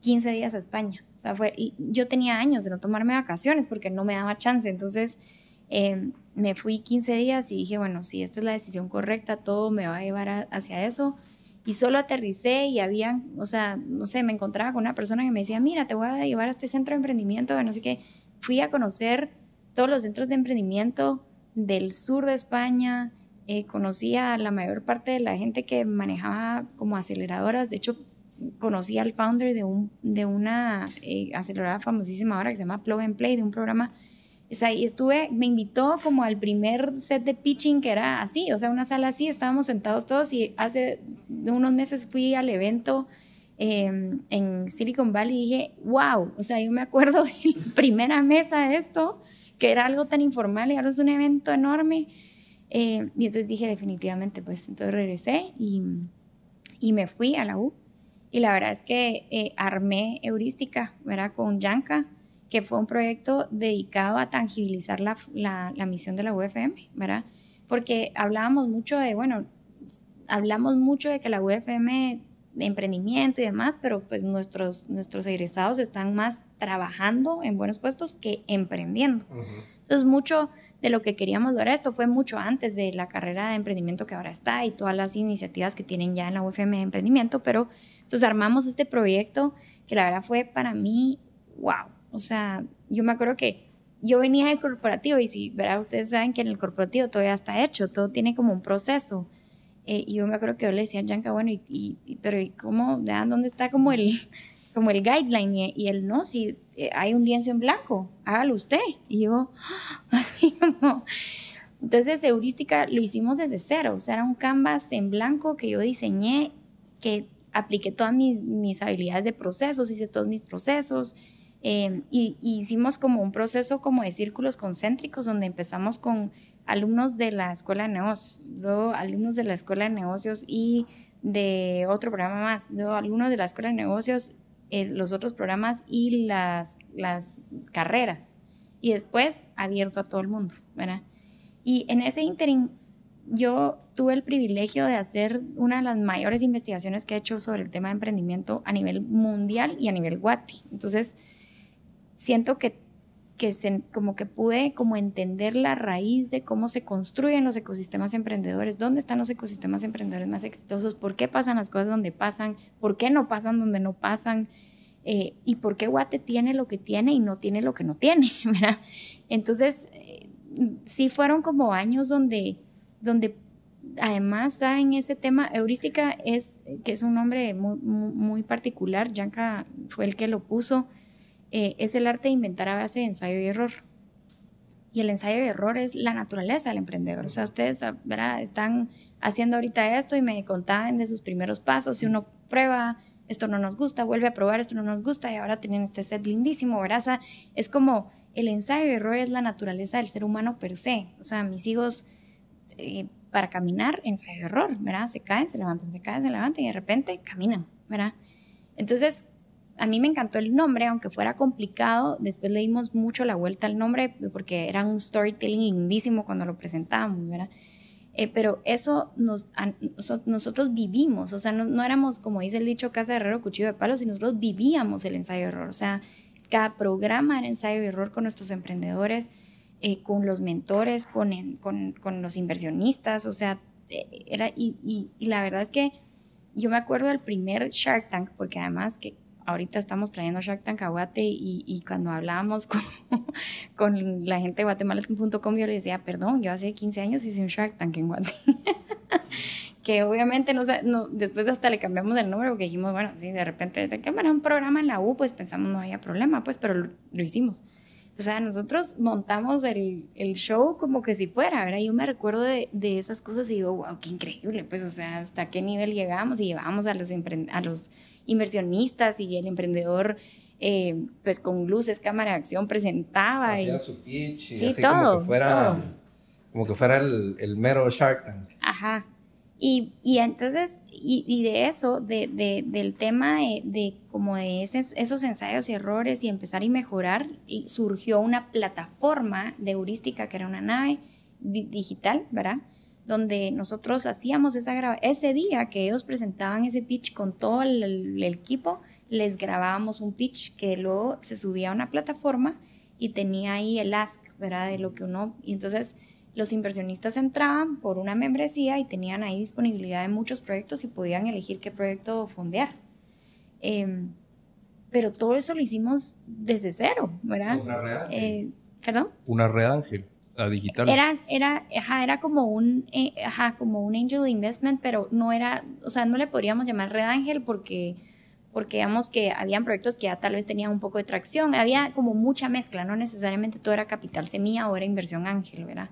15 días a España. O sea, yo tenía años de no tomarme vacaciones porque no me daba chance, entonces me fui 15 días y dije, bueno, si esta es la decisión correcta, todo me va a llevar hacia eso. Y solo aterricé y o sea, no sé, me encontraba con una persona que me decía, mira, te voy a llevar a este centro de emprendimiento, no sé qué. Fui a conocer todos los centros de emprendimiento del sur de España, conocí a la mayor parte de la gente que manejaba como aceleradoras. De hecho, conocí al founder de una aceleradora famosísima ahora que se llama Plug and Play, de un programa. O sea, y me invitó como al primer set de pitching que era así, o sea, una sala así, estábamos sentados todos y hace unos meses fui al evento en Silicon Valley y dije, wow, o sea, yo me acuerdo de la primera mesa de esto, que era algo tan informal y ahora es un evento enorme. Y entonces dije, definitivamente, pues entonces regresé y me fui a la U. Y la verdad es que armé Heurística, ¿verdad? Con Yanka, que fue un proyecto dedicado a tangibilizar la misión de la UFM, ¿verdad? Porque hablamos mucho de que la UFM de emprendimiento y demás, pero pues nuestros egresados están más trabajando en buenos puestos que emprendiendo. Entonces mucho de lo que queríamos lograr, esto fue mucho antes de la carrera de emprendimiento que ahora está y todas las iniciativas que tienen ya en la UFM de emprendimiento, pero entonces armamos este proyecto que la verdad fue para mí, wow. O sea, yo me acuerdo que yo venía del corporativo y si, ¿verdad? Ustedes saben que en el corporativo todo ya está hecho, todo tiene como un proceso. Y yo me acuerdo que yo le decía a Yanka, bueno, pero ¿y cómo? ¿Dónde está como el guideline? Y él, no, si hay un lienzo en blanco, hágalo usted. Y yo, así como... Entonces, Heurística lo hicimos desde cero. O sea, era un canvas en blanco que yo diseñé, que apliqué todas mis habilidades de procesos, hice todos mis procesos. Y hicimos como un proceso como de círculos concéntricos donde empezamos con alumnos de la Escuela de Negocios, luego alumnos de la Escuela de Negocios y de otro programa más, luego alumnos de la Escuela de Negocios, los otros programas y las carreras, y después abierto a todo el mundo, ¿verdad? Y en ese ínterin yo tuve el privilegio de hacer una de las mayores investigaciones que he hecho sobre el tema de emprendimiento a nivel mundial y a nivel Guati. Entonces siento que como que pude como entender la raíz de cómo se construyen los ecosistemas emprendedores, dónde están los ecosistemas emprendedores más exitosos, por qué pasan las cosas donde pasan, por qué no pasan donde no pasan, y por qué Guate tiene lo que tiene y no tiene lo que no tiene, ¿verdad? Entonces, sí fueron como años donde además, ¿saben? Ese tema, Heurística que es un nombre muy, muy particular, Yanka fue el que lo puso, es el arte de inventar a base de ensayo y error. Y el ensayo y error es la naturaleza del emprendedor. O sea, ustedes, ¿verdad? Están haciendo ahorita esto y me contaban de sus primeros pasos. Y uno prueba, esto no nos gusta, vuelve a probar, esto no nos gusta, y ahora tienen este set lindísimo, ¿verdad? O sea, es como el ensayo y error es la naturaleza del ser humano per se. O sea, mis hijos, para caminar, ensayo y error, ¿verdad? Se caen, se levantan, se caen, se levantan y de repente caminan, ¿verdad? Entonces, a mí me encantó el nombre, aunque fuera complicado. Después le dimos mucho la vuelta al nombre porque era un storytelling lindísimo cuando lo presentábamos, ¿verdad? Pero eso nosotros vivimos, o sea, no éramos, como dice el dicho, casa de herrero, cuchillo de palo, sino nosotros vivíamos el ensayo y error. O sea, cada programa era ensayo y error con nuestros emprendedores, con los mentores, con los inversionistas, o sea, y la verdad es que yo me acuerdo del primer Shark Tank, porque además que ahorita estamos trayendo Shark Tank a Guate y cuando hablábamos con la gente de guatemala.com yo le decía, perdón, yo hace 15 años hice un Shark Tank en Guate. Que obviamente después hasta le cambiamos el nombre porque dijimos, bueno, sí, de repente, de que bueno, un programa en la U, pues pensamos no había problema, pues, pero lo hicimos. O sea, nosotros montamos el show como que si fuera, ¿verdad? Yo me recuerdo de esas cosas y digo, wow, qué increíble, pues, o sea, hasta qué nivel llegamos y llevábamos a los inversionistas y el emprendedor, pues, con luces, cámara de acción, presentaba. Hacía su pitch y sí, así todo, como que fuera el mero Shark Tank. Ajá. Y entonces, y de eso, del tema de como de esos ensayos y errores y empezar y mejorar, y surgió una plataforma de heurística que era una nave digital, ¿verdad? Donde nosotros hacíamos ese día que ellos presentaban ese pitch con todo el equipo, les grabábamos un pitch que luego se subía a una plataforma y tenía ahí el ask, ¿verdad? De lo que y entonces los inversionistas entraban por una membresía y tenían ahí disponibilidad de muchos proyectos y podían elegir qué proyecto fondear. Pero todo eso lo hicimos desde cero, ¿verdad? Una red ángel. ¿Perdón? Una red ángel, la digital. Era como un angel investment, pero no era, o sea, no le podríamos llamar red ángel porque digamos que habían proyectos que ya tal vez tenían un poco de tracción, había como mucha mezcla, no necesariamente todo era capital semilla o era inversión ángel, ¿verdad?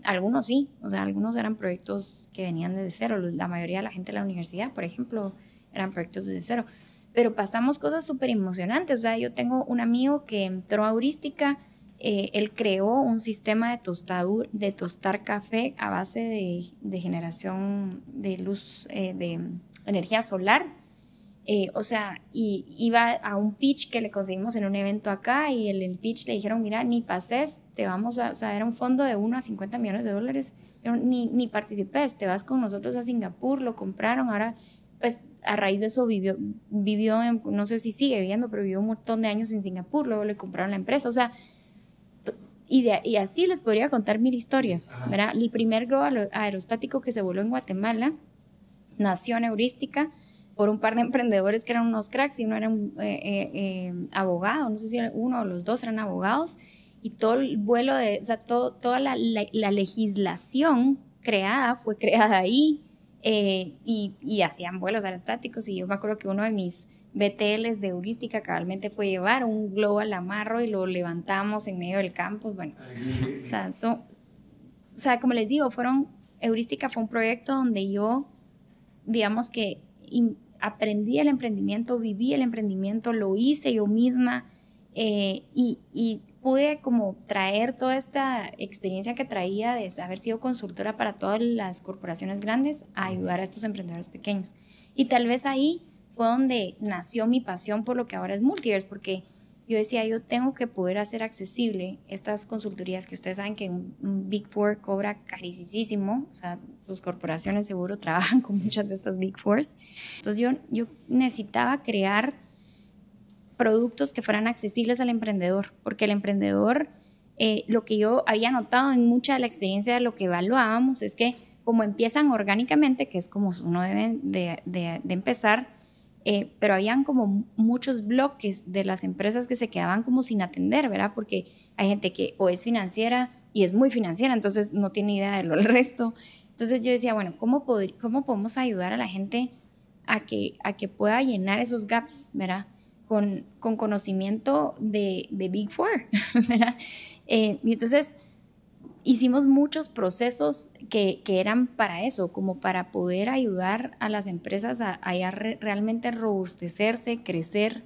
Algunos sí, o sea, algunos eran proyectos que venían desde cero, la mayoría de la gente de la universidad, por ejemplo, eran proyectos desde cero, pero pasamos cosas súper emocionantes. O sea, yo tengo un amigo que entró a heurística, él creó un sistema de tostar café a base de generación de luz, de energía solar. O sea, y iba a un pitch que le conseguimos en un evento acá y en el pitch le dijeron, mira, ni pases, o sea, era un fondo de 1 a 50 millones de dólares, ni participes, te vas con nosotros a Singapur, lo compraron, ahora, pues, a raíz de eso vivió no sé si sigue viviendo, pero vivió un montón de años en Singapur, luego le compraron la empresa, o sea, y así les podría contar 1000 historias, ¿verdad? El primer globo aerostático que se voló en Guatemala nació en heurística por un par de emprendedores que eran unos cracks y uno era un abogado, no sé si uno o los dos eran abogados, y todo el vuelo o sea, toda la legislación fue creada ahí, y hacían vuelos aerostáticos, y yo me acuerdo que uno de mis BTLs de heurística cabalmente fue llevar un globo al amarro y lo levantamos en medio del campus, bueno, o sea, como les digo, heurística fue un proyecto donde yo, digamos que aprendí el emprendimiento, viví el emprendimiento, lo hice yo misma, y pude como traer toda esta experiencia que traía de haber sido consultora para todas las corporaciones grandes a ayudar a estos emprendedores pequeños. Y tal vez ahí fue donde nació mi pasión por lo que ahora es Multiverse, porque yo decía, yo tengo que poder hacer accesible estas consultorías que ustedes saben que un Big Four cobra carísimo, o sea, sus corporaciones seguro trabajan con muchas de estas Big Fours. Entonces yo necesitaba crear productos que fueran accesibles al emprendedor, porque el emprendedor, lo que yo había notado en mucha de la experiencia de lo que evaluábamos es que como empiezan orgánicamente, que es como uno debe de empezar, pero habían como muchos bloques de las empresas que se quedaban como sin atender, ¿verdad? Porque hay gente que o es financiera y es muy financiera, entonces no tiene idea de lo del resto. Entonces yo decía, bueno, ¿cómo podemos ayudar a la gente a que pueda llenar esos gaps, ¿verdad? Con conocimiento de Big Four, ¿verdad? Y entonces hicimos muchos procesos que eran para eso, como para poder ayudar a las empresas a realmente robustecerse, crecer,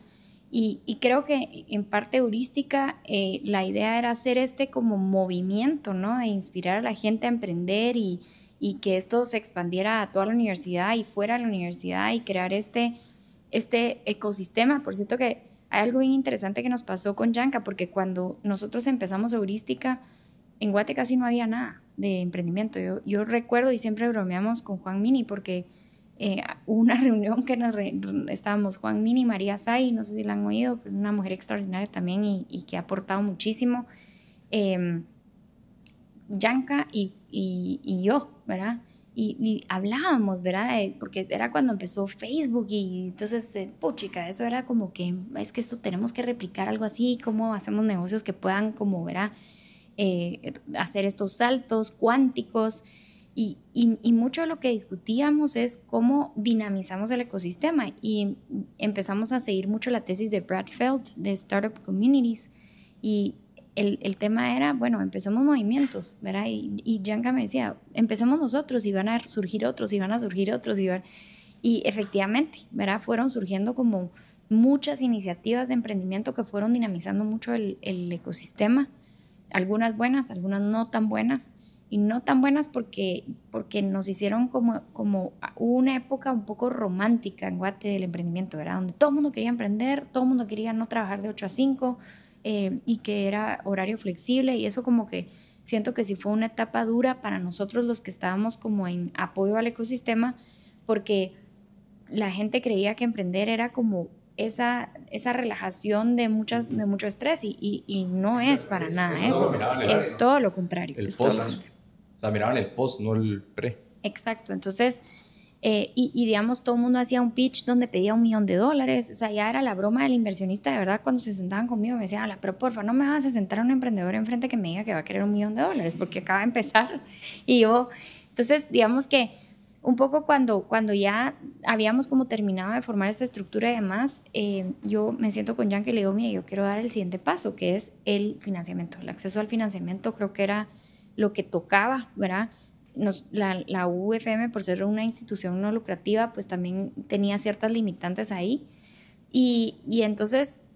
Y creo que en parte heurística la idea era hacer como movimiento, ¿no? De inspirar a la gente a emprender y que esto se expandiera a toda la universidad y fuera de la universidad y crear este ecosistema. Por cierto que hay algo bien interesante que nos pasó con Yanka, porque cuando nosotros empezamos heurística, en Guate casi no había nada de emprendimiento. Yo recuerdo y siempre bromeamos con Juan Mini porque hubo una reunión que estábamos Juan Mini, María Say, no sé si la han oído, pero una mujer extraordinaria también y que ha aportado muchísimo. Yanka y yo, ¿verdad? Y hablábamos, ¿verdad? Porque era cuando empezó Facebook y entonces, puchica, eso era como que, es que esto tenemos que replicar algo así, cómo hacemos negocios que puedan, como, ¿verdad? Hacer estos saltos cuánticos y mucho de lo que discutíamos es cómo dinamizamos el ecosistema y empezamos a seguir mucho la tesis de Brad Feld de Startup Communities y el tema era, bueno, empecemos movimientos, ¿verdad? Y Yanka me decía, empecemos nosotros y van a surgir otros y van a surgir otros y efectivamente, ¿verdad? Fueron surgiendo como muchas iniciativas de emprendimiento que fueron dinamizando mucho el ecosistema, algunas buenas, algunas no tan buenas, y no tan buenas porque nos hicieron como una época un poco romántica en Guate del emprendimiento, ¿verdad? Donde todo el mundo quería emprender, todo el mundo quería no trabajar de 8 a 5 y que era horario flexible y eso como que siento que sí fue una etapa dura para nosotros los que estábamos como en apoyo al ecosistema porque la gente creía que emprender era como esa relajación de mucho estrés y no es para nada eso, es todo lo contrario. El post, o sea, miraban el post, no el pre. Exacto, entonces, y digamos, todo el mundo hacía un pitch donde pedía $1 millón, o sea, ya era la broma del inversionista, de verdad, cuando se sentaban conmigo me decían, pero porfa, no me vas a sentar a un emprendedor enfrente que me diga que va a querer $1 millón, porque acaba de empezar, y yo, entonces, digamos que un poco cuando ya habíamos como terminado de formar esta estructura y demás, yo me siento con Yanka y le digo, mire, yo quiero dar el siguiente paso, que es el financiamiento. El acceso al financiamiento creo que era lo que tocaba, ¿verdad? La UFM, por ser una institución no lucrativa, pues también tenía ciertas limitantes ahí. Y entonces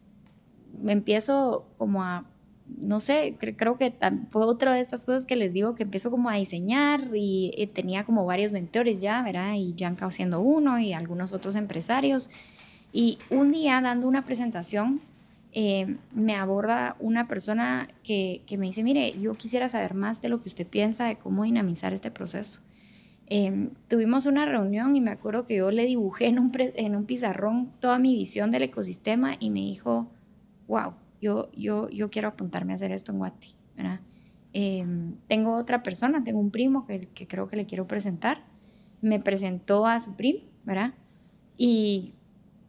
me empiezo como a, no sé, creo que fue otra de estas cosas que les digo, que empiezo como a diseñar y tenía como varios mentores ya, ¿verdad? Y Yanka siendo uno y algunos otros empresarios. Y un día dando una presentación, me aborda una persona que me dice, mire, yo quisiera saber más de lo que usted piensa de cómo dinamizar este proceso. Tuvimos una reunión y me acuerdo que yo le dibujé en un pizarrón toda mi visión del ecosistema y me dijo, wow, yo quiero apuntarme a hacer esto en Guate, ¿verdad? Tengo otra persona, tengo un primo que creo que le quiero presentar. Me presentó a su primo, ¿verdad? Y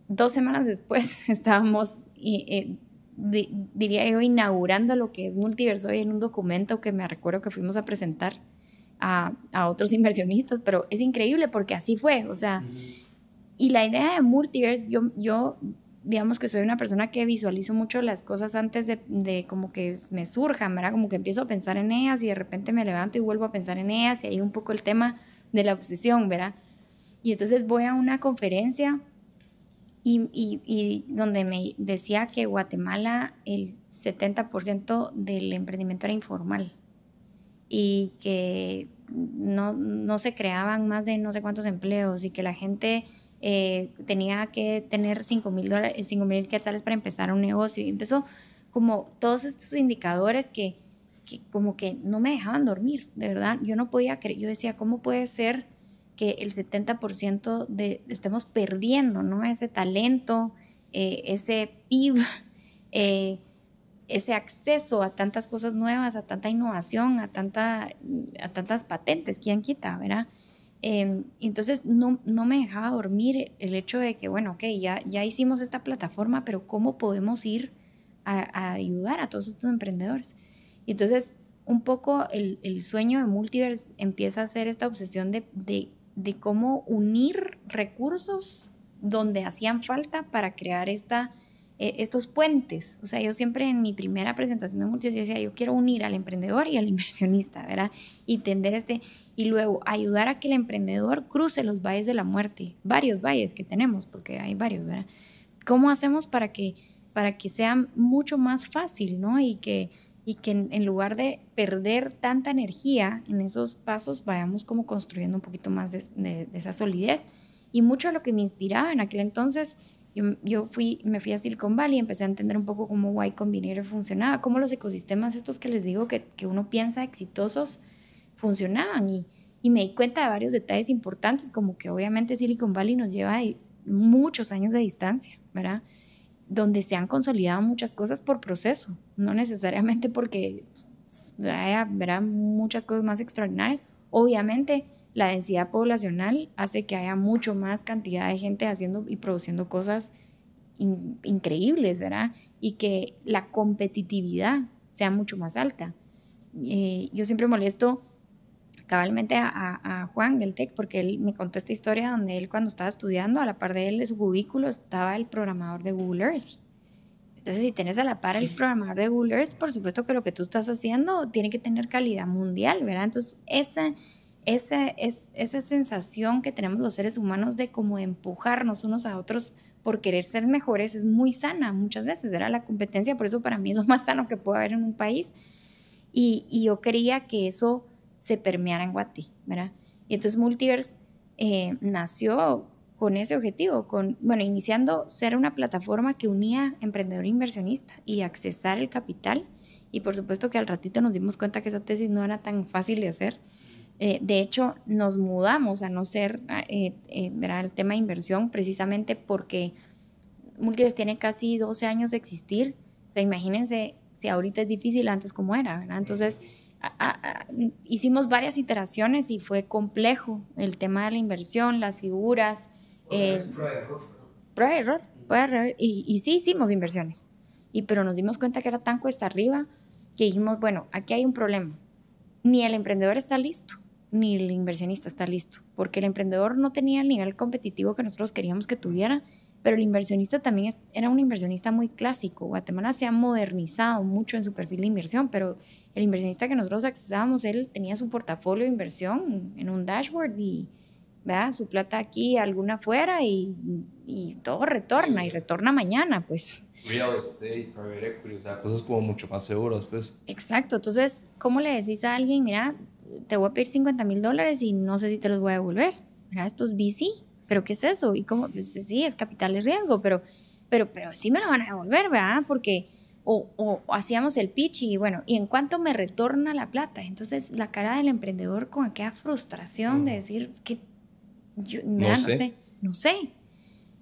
2 semanas después estábamos, diría yo, inaugurando lo que es Multiverse hoy en un documento que me recuerdo que fuimos a presentar a otros inversionistas, pero es increíble porque así fue, o sea, y la idea de Multiverse, yo digamos que soy una persona que visualizo mucho las cosas antes de como que me surjan, ¿verdad? Como que empiezo a pensar en ellas y de repente me levanto y vuelvo a pensar en ellas y ahí un poco el tema de la obsesión, ¿verdad? Y entonces voy a una conferencia y donde me decía que Guatemala el 70% del emprendimiento era informal y que no se creaban más de no sé cuántos empleos y que la gente tenía que tener $5,000 quetzales para empezar un negocio y empezó como todos estos indicadores que como que no me dejaban dormir, de verdad, yo no podía creer, yo decía, ¿cómo puede ser que el 70% estemos perdiendo, ¿no? Ese talento, ese PIB, ese acceso a tantas cosas nuevas, a tanta innovación, a tantas patentes, ¿quién quita, verdad? Entonces no me dejaba dormir el hecho de que, bueno, ok, ya hicimos esta plataforma, pero ¿cómo podemos ir a ayudar a todos estos emprendedores? Y entonces un poco el sueño de Multiverse empieza a ser esta obsesión de cómo unir recursos donde hacían falta para crear estos puentes. O sea, yo siempre en mi primera presentación de Multiverse yo decía, yo quiero unir al emprendedor y al inversionista, ¿verdad? Y tender y luego ayudar a que el emprendedor cruce los valles de la muerte, varios valles que tenemos, porque hay varios, ¿verdad? ¿Cómo hacemos para que para que sea mucho más fácil, ¿no? Y que en lugar de perder tanta energía en esos pasos, vayamos como construyendo un poquito más de esa solidez. Y mucho de lo que me inspiraba en aquel entonces, me fui a Silicon Valley y empecé a entender un poco cómo Y Combinator funcionaba, cómo los ecosistemas estos que les digo que uno piensa exitosos funcionaban. Y me di cuenta de varios detalles importantes, como que obviamente Silicon Valley nos lleva muchos años de distancia, ¿verdad? Donde se han consolidado muchas cosas por proceso, no necesariamente porque haya, ¿verdad?, muchas cosas más extraordinarias. Obviamente la densidad poblacional hace que haya mucho más cantidad de gente haciendo y produciendo cosas increíbles, ¿verdad? Y que la competitividad sea mucho más alta. Yo siempre molesto cabalmente a Juan del TEC, porque él me contó esta historia donde él, cuando estaba estudiando, a la par de él, de su cubículo, estaba el programador de Google Earth. Entonces, si tienes a la par el programador de Google Earth, por supuesto que lo que tú estás haciendo tiene que tener calidad mundial, ¿verdad? Entonces, esa sensación que tenemos los seres humanos de como de empujarnos unos a otros por querer ser mejores es muy sana muchas veces, ¿verdad? La competencia, por eso para mí es lo más sano que puede haber en un país. Y yo quería que eso se permeara en Guati, ¿verdad? Y entonces Multiverse nació con ese objetivo, iniciando ser una plataforma que unía emprendedor e inversionista y accesar el capital. Y por supuesto que al ratito nos dimos cuenta que esa tesis no era tan fácil de hacer. De hecho, nos mudamos a no ser, ¿verdad?, el tema de inversión, precisamente porque Multiverse tiene casi 12 años de existir. O sea, imagínense si ahorita es difícil, antes como era, ¿verdad? Entonces, hicimos varias iteraciones y fue complejo el tema de la inversión, las figuras. Prueba y error. Y sí hicimos inversiones, pero nos dimos cuenta que era tan cuesta arriba que dijimos, bueno, aquí hay un problema. Ni el emprendedor está listo, ni el inversionista está listo, porque el emprendedor no tenía el nivel competitivo que nosotros queríamos que tuviera, pero el inversionista también era un inversionista muy clásico. Guatemala se ha modernizado mucho en su perfil de inversión, pero el inversionista que nosotros accesábamos, él tenía su portafolio de inversión en un dashboard y, ¿verdad?, su plata aquí, alguna afuera y todo retorna, sí, y retorna mañana, pues. Real estate, private equity, o sea, cosas como mucho más seguras, pues. Exacto. Entonces, ¿cómo le decís a alguien, mira, te voy a pedir $50,000 y no sé si te los voy a devolver? Mira, esto es VC, ¿pero qué es eso? Y cómo, pues, sí, es capital de riesgo, pero sí me lo van a devolver, ¿verdad? Porque o hacíamos el pitch y bueno, ¿y en cuánto me retorna la plata? Entonces, la cara del emprendedor con aquella frustración de decir, es que yo, mira, no sé.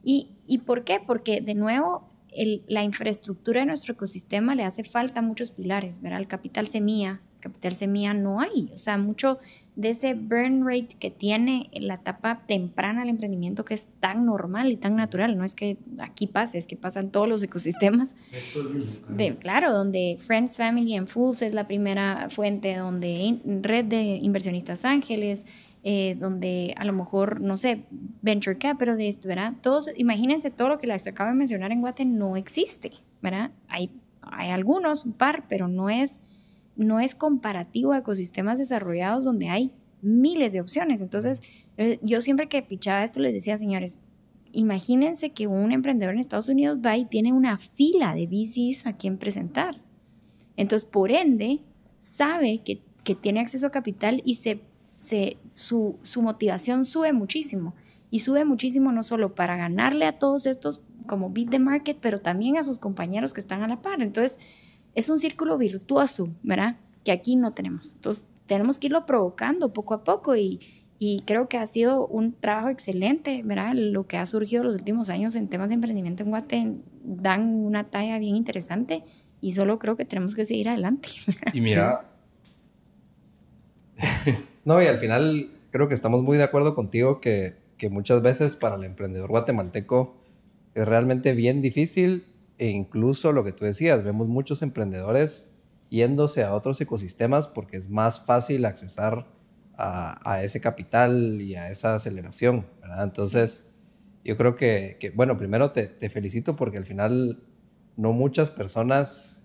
¿Y por qué? Porque, de nuevo, la infraestructura de nuestro ecosistema le hace falta muchos pilares, ¿verdad? El capital semilla no hay, o sea, mucho de ese burn rate que tiene en la etapa temprana del emprendimiento, que es tan normal y tan natural, no es que aquí pase, es que pasan todos los ecosistemas. Claro, donde Friends, Family and Fools es la primera fuente, donde red de inversionistas ángeles, donde a lo mejor, no sé, venture capital de esto, ¿verdad? Todos, imagínense todo lo que les acabo de mencionar en Guate no existe, ¿verdad? Hay algunos, un par, pero no es comparativo a ecosistemas desarrollados donde hay miles de opciones. Entonces, yo siempre que pichaba esto les decía, señores, imagínense que un emprendedor en Estados Unidos va y tiene una fila de VCs a quien presentar. Entonces, por ende, sabe que tiene acceso a capital y su motivación sube muchísimo. Y sube muchísimo no solo para ganarle a todos estos como beat the market, pero también a sus compañeros que están a la par. Entonces, es un círculo virtuoso, ¿verdad?, que aquí no tenemos. Entonces, tenemos que irlo provocando poco a poco y creo que ha sido un trabajo excelente, ¿verdad? Lo que ha surgido los últimos años en temas de emprendimiento en Guate dan una talla bien interesante y solo creo que tenemos que seguir adelante. Y mira... No, y al final creo que estamos muy de acuerdo contigo que muchas veces para el emprendedor guatemalteco es realmente bien difícil. E incluso lo que tú decías, vemos muchos emprendedores yéndose a otros ecosistemas porque es más fácil accesar a ese capital y a esa aceleración, ¿verdad? Entonces, yo creo que bueno, primero te felicito porque al final no muchas personas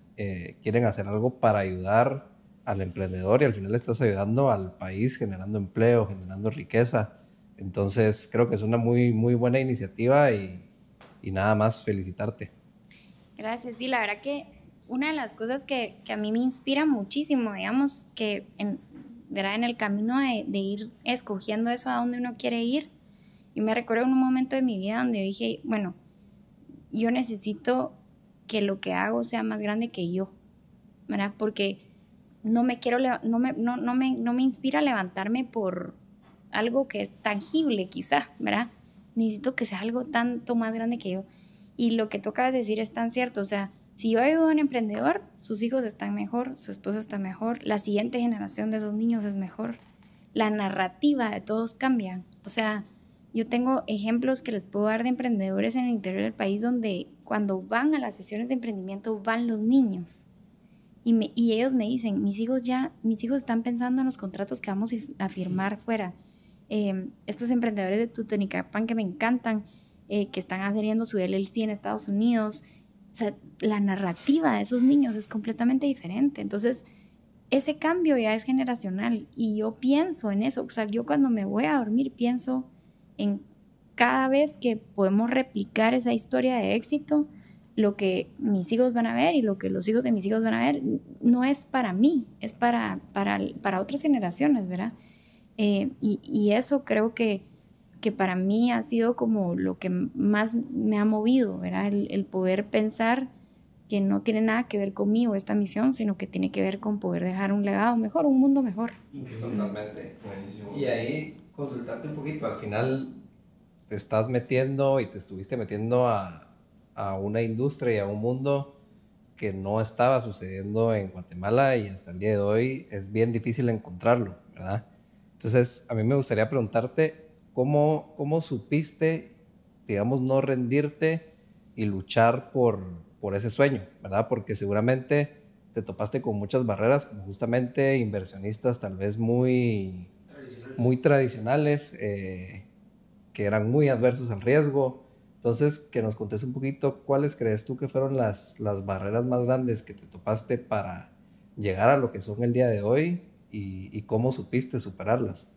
quieren hacer algo para ayudar al emprendedor y al final estás ayudando al país generando empleo, generando riqueza. Entonces, creo que es una muy, muy buena iniciativa y nada más felicitarte. Gracias. Sí, la verdad que una de las cosas que a mí me inspira muchísimo, digamos, que ¿verdad? En el camino de ir escogiendo eso a donde uno quiere ir, yo me recuerdo en un momento de mi vida donde dije, bueno, yo necesito que lo que hago sea más grande que yo, ¿verdad? Porque no me inspira a levantarme por algo que es tangible quizá, ¿verdad? Necesito que sea algo tanto más grande que yo. Y lo que tú acabas de decir es tan cierto, o sea, si yo ayudo a un emprendedor, sus hijos están mejor, su esposa está mejor, la siguiente generación de esos niños es mejor, la narrativa de todos cambia. O sea, yo tengo ejemplos que les puedo dar de emprendedores en el interior del país donde cuando van a las sesiones de emprendimiento van los niños. Y ellos me dicen, mis hijos están pensando en los contratos que vamos a firmar fuera. Estos emprendedores de Totonicapán que me encantan, que están adheriendo su LLC en Estados Unidos. O sea, la narrativa de esos niños es completamente diferente. Entonces, ese cambio ya es generacional y yo pienso en eso. O sea, yo cuando me voy a dormir pienso en cada vez que podemos replicar esa historia de éxito, lo que mis hijos van a ver y lo que los hijos de mis hijos van a ver no es para mí, es para otras generaciones, ¿verdad? Y eso creo que para mí ha sido como lo que más me ha movido, ¿verdad? El poder pensar que no tiene nada que ver conmigo esta misión, sino que tiene que ver con poder dejar un legado mejor, un mundo mejor. Totalmente. Buenísimo. Y ahí consultarte un poquito, al final te estás metiendo y te estuviste metiendo a una industria y a un mundo que no estaba sucediendo en Guatemala y hasta el día de hoy es bien difícil encontrarlo, ¿verdad? Entonces, a mí me gustaría preguntarte cómo supiste, digamos, no rendirte y luchar por ese sueño, ¿verdad? Porque seguramente te topaste con muchas barreras, como justamente inversionistas tal vez muy tradicionales, que eran muy adversos al riesgo. Entonces, que nos contes un poquito cuáles crees tú que fueron las barreras más grandes que te topaste para llegar a lo que son el día de hoy y cómo supiste superarlas.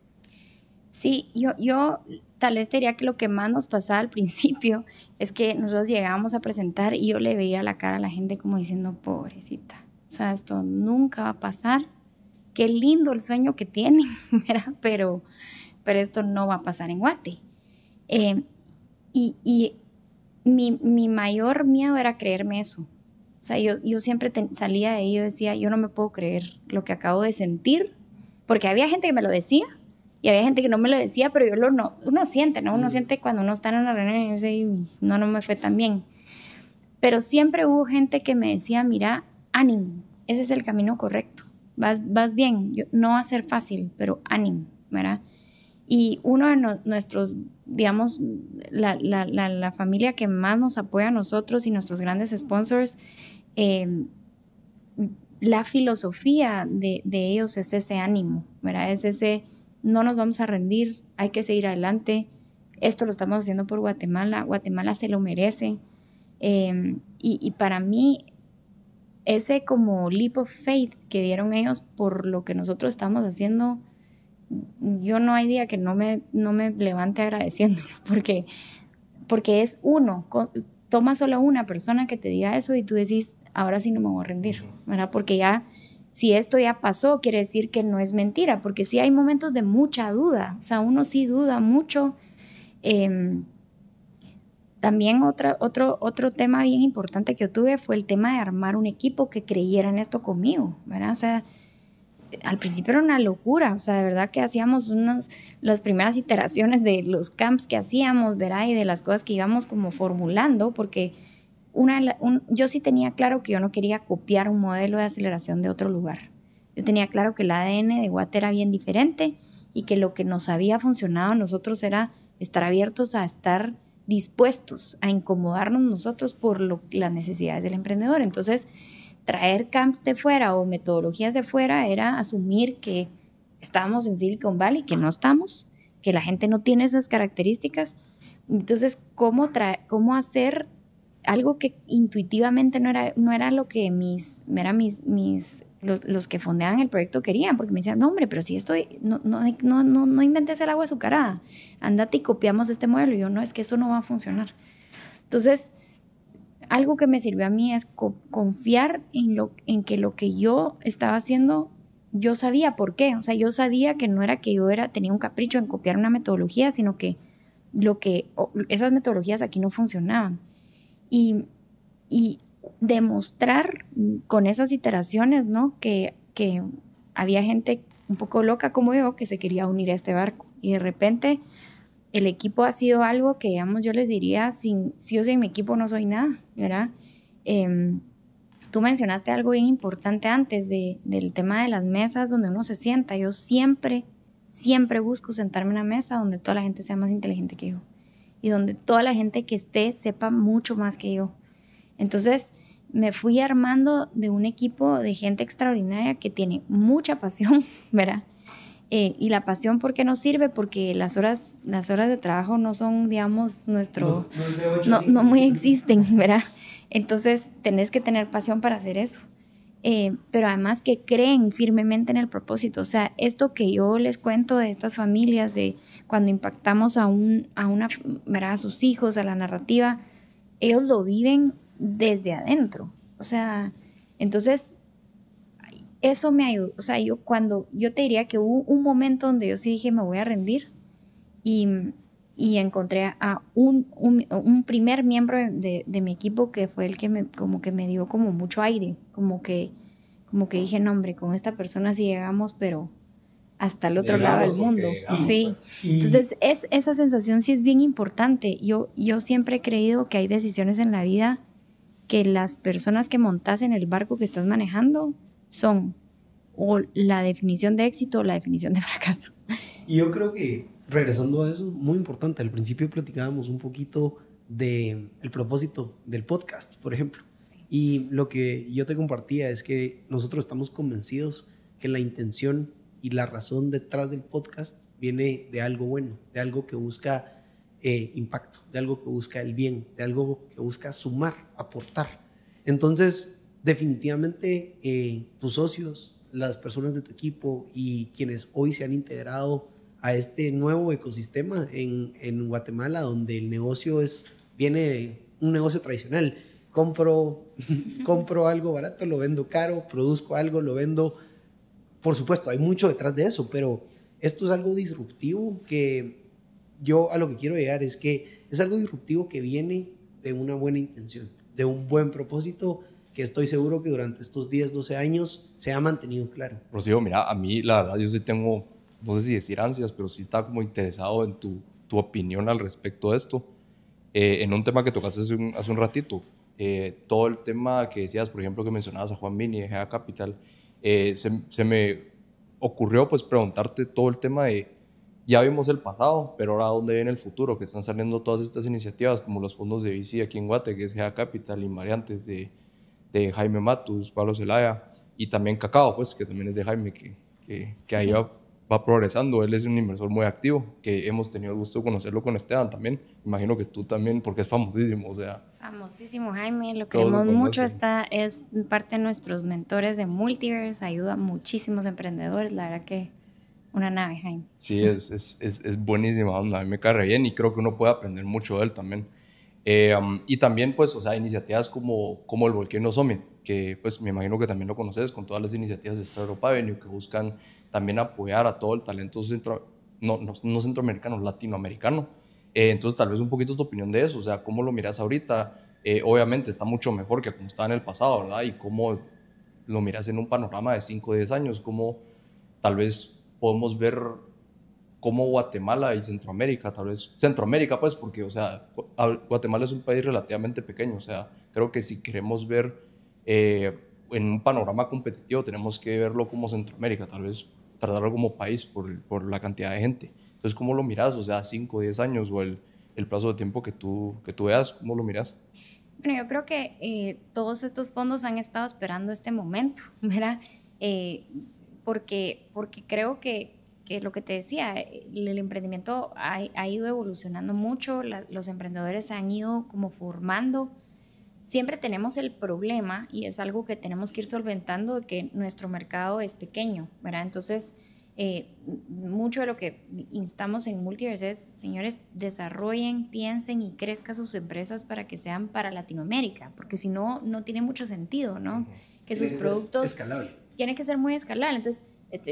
Sí, yo tal vez diría que lo que más nos pasaba al principio es que nosotros llegábamos a presentar y yo le veía la cara a la gente como diciendo, pobrecita, o sea, esto nunca va a pasar, qué lindo el sueño que tienen, ¿verdad? Pero esto no va a pasar en Guate. Y mi mayor miedo era creerme eso. O sea, yo siempre salía de ahí y yo decía, yo no me puedo creer lo que acabo de sentir, porque había gente que me lo decía y había gente que no me lo decía, pero uno siente, ¿no? Uno siente cuando uno está en una reunión y dice, no me fue tan bien. Pero siempre hubo gente que me decía, mira, ánimo, ese es el camino correcto, vas bien, no va a ser fácil, pero ánimo, ¿verdad? Y uno de nuestros, digamos, la familia que más nos apoya a nosotros y nuestros grandes sponsors, la filosofía de ellos es ese ánimo, ¿verdad? Es ese, no nos vamos a rendir, hay que seguir adelante, esto lo estamos haciendo por Guatemala, Guatemala se lo merece. Y para mí, ese como leap of faith que dieron ellos por lo que nosotros estamos haciendo, yo no hay día que no me levante agradeciéndolo, porque es uno, toma solo una persona que te diga eso y tú decís, ahora sí no me voy a rendir, ¿verdad? Porque ya, si esto ya pasó, quiere decir que no es mentira, porque sí hay momentos de mucha duda, o sea, uno sí duda mucho. También otro tema bien importante que yo tuve fue el tema de armar un equipo que creyera en esto conmigo, ¿verdad? O sea, al principio era una locura, o sea, de verdad que hacíamos las primeras iteraciones de los camps que hacíamos, ¿verdad? Y de las cosas que íbamos como formulando, porque yo sí tenía claro que yo no quería copiar un modelo de aceleración de otro lugar. Yo tenía claro que el ADN de Guate era bien diferente y que lo que nos había funcionado a nosotros era estar abiertos a estar dispuestos a incomodarnos nosotros por las necesidades del emprendedor. Entonces, traer camps de fuera o metodologías de fuera era asumir que estábamos en Silicon Valley, que no estamos, que la gente no tiene esas características. Entonces, ¿cómo hacer algo que intuitivamente no era lo que los que fondeaban el proyecto querían? Porque me decían, no hombre, pero si no inventes el agua azucarada, andate y copiamos este modelo. Y yo, no, es que eso no va a funcionar. Entonces, algo que me sirvió a mí es confiar en que lo que yo estaba haciendo, yo sabía por qué. O sea, yo sabía que no era que tenía un capricho en copiar una metodología, sino que esas metodologías aquí no funcionaban. Y demostrar con esas iteraciones, ¿no? Que había gente un poco loca como yo que se quería unir a este barco. Y de repente el equipo ha sido algo que, digamos, yo les diría, si yo sin mi equipo no soy nada, ¿verdad? Tú mencionaste algo bien importante antes del tema de las mesas donde uno se sienta. Yo siempre busco sentarme en una mesa donde toda la gente sea más inteligente que yo y donde toda la gente que esté sepa mucho más que yo. Entonces me fui armando de un equipo de gente extraordinaria que tiene mucha pasión, ¿verdad? Y la pasión, ¿por qué nos sirve? Porque las horas de trabajo no son, digamos, no muy existen, ¿verdad? Entonces tenés que tener pasión para hacer eso. Pero además que creen firmemente en el propósito. O sea, esto que yo les cuento de estas familias, de cuando impactamos ¿verdad? A sus hijos, a la narrativa, ellos lo viven desde adentro. O sea, entonces eso me ayudó. O sea, yo te diría que hubo un momento donde yo sí dije, me voy a rendir, y encontré a un primer miembro de mi equipo que fue el que como que me dio como mucho aire, como que dije, no, hombre, con esta persona sí llegamos, pero hasta el otro lado del mundo. Sí. Pues. Entonces, esa sensación sí es bien importante. Yo siempre he creído que hay decisiones en la vida que las personas que montas en el barco que estás manejando son o la definición de éxito o la definición de fracaso. Y yo creo que, regresando a eso, muy importante, al principio platicábamos un poquito del propósito del podcast, por ejemplo. Sí. Y lo que yo te compartía es que nosotros estamos convencidos que la intención y la razón detrás del podcast viene de algo bueno, de algo que busca impacto, de algo que busca el bien, de algo que busca sumar, aportar. Entonces, definitivamente, tus socios, las personas de tu equipo y quienes hoy se han integrado a este nuevo ecosistema en Guatemala, donde el negocio viene un negocio tradicional. Compro algo barato, lo vendo caro, produzco algo, lo vendo. Por supuesto, hay mucho detrás de eso, pero esto es algo disruptivo que yo a lo que quiero llegar es que es algo disruptivo que viene de una buena intención, de un buen propósito que estoy seguro que durante estos 10, 12 años se ha mantenido claro. Rocío, mira, a mí la verdad yo sí tengo, no sé si decir ansias, pero sí estaba como interesado en tu opinión al respecto de esto. En un tema que tocaste hace un ratito, todo el tema que decías, por ejemplo, que mencionabas a Juan Mini de GA Capital, se me ocurrió pues preguntarte todo el tema de, ya vimos el pasado, pero ahora ¿dónde viene el futuro? Que están saliendo todas estas iniciativas como los fondos de VC aquí en Guate, que es GA Capital, y variantes de Jaime Matus, Pablo Zelaya, y también Cacao, pues, que también es de Jaime, que ahí va progresando. Él es un inversor muy activo, que hemos tenido el gusto de conocerlo con Esteban también. Imagino que tú también, porque es famosísimo, o sea. Famosísimo Jaime, lo queremos mucho, es parte de nuestros mentores de Multiverse, ayuda a muchísimos emprendedores, la verdad que una nave, Jaime. Sí, es buenísima onda, a mí me cae re bien y creo que uno puede aprender mucho de él también. Y también, pues, o sea, iniciativas como el Volcano Summit, que pues me imagino que también lo conoces, con todas las iniciativas de Startup Avenue, que buscan también apoyar a todo el talento no centroamericano, latinoamericano. Entonces, tal vez un poquito tu opinión de eso, o sea, ¿cómo lo miras ahorita? Obviamente está mucho mejor que como estaba en el pasado, ¿verdad? Y cómo lo miras en un panorama de 5 o 10 años, cómo tal vez podemos ver como Guatemala y Centroamérica, tal vez Centroamérica, pues, porque, o sea, Guatemala es un país relativamente pequeño, o sea, creo que si queremos ver en un panorama competitivo tenemos que verlo como Centroamérica, tal vez tratarlo como país por la cantidad de gente. Entonces, ¿cómo lo miras? O sea, 5 o 10 años o el plazo de tiempo que tú veas, ¿cómo lo miras? Bueno, yo creo que todos estos fondos han estado esperando este momento, ¿verdad? Porque creo que lo que te decía, el emprendimiento ha ido evolucionando mucho, los emprendedores se han ido como formando. Siempre tenemos el problema, y es algo que tenemos que ir solventando, de que nuestro mercado es pequeño, ¿verdad? Entonces, mucho de lo que instamos en Multiverse es, señores, desarrollen, piensen y crezcan sus empresas para que sean para Latinoamérica, porque si no, no tiene mucho sentido, ¿no? Que sus productos... escalable. Tiene que ser muy escalable. Entonces,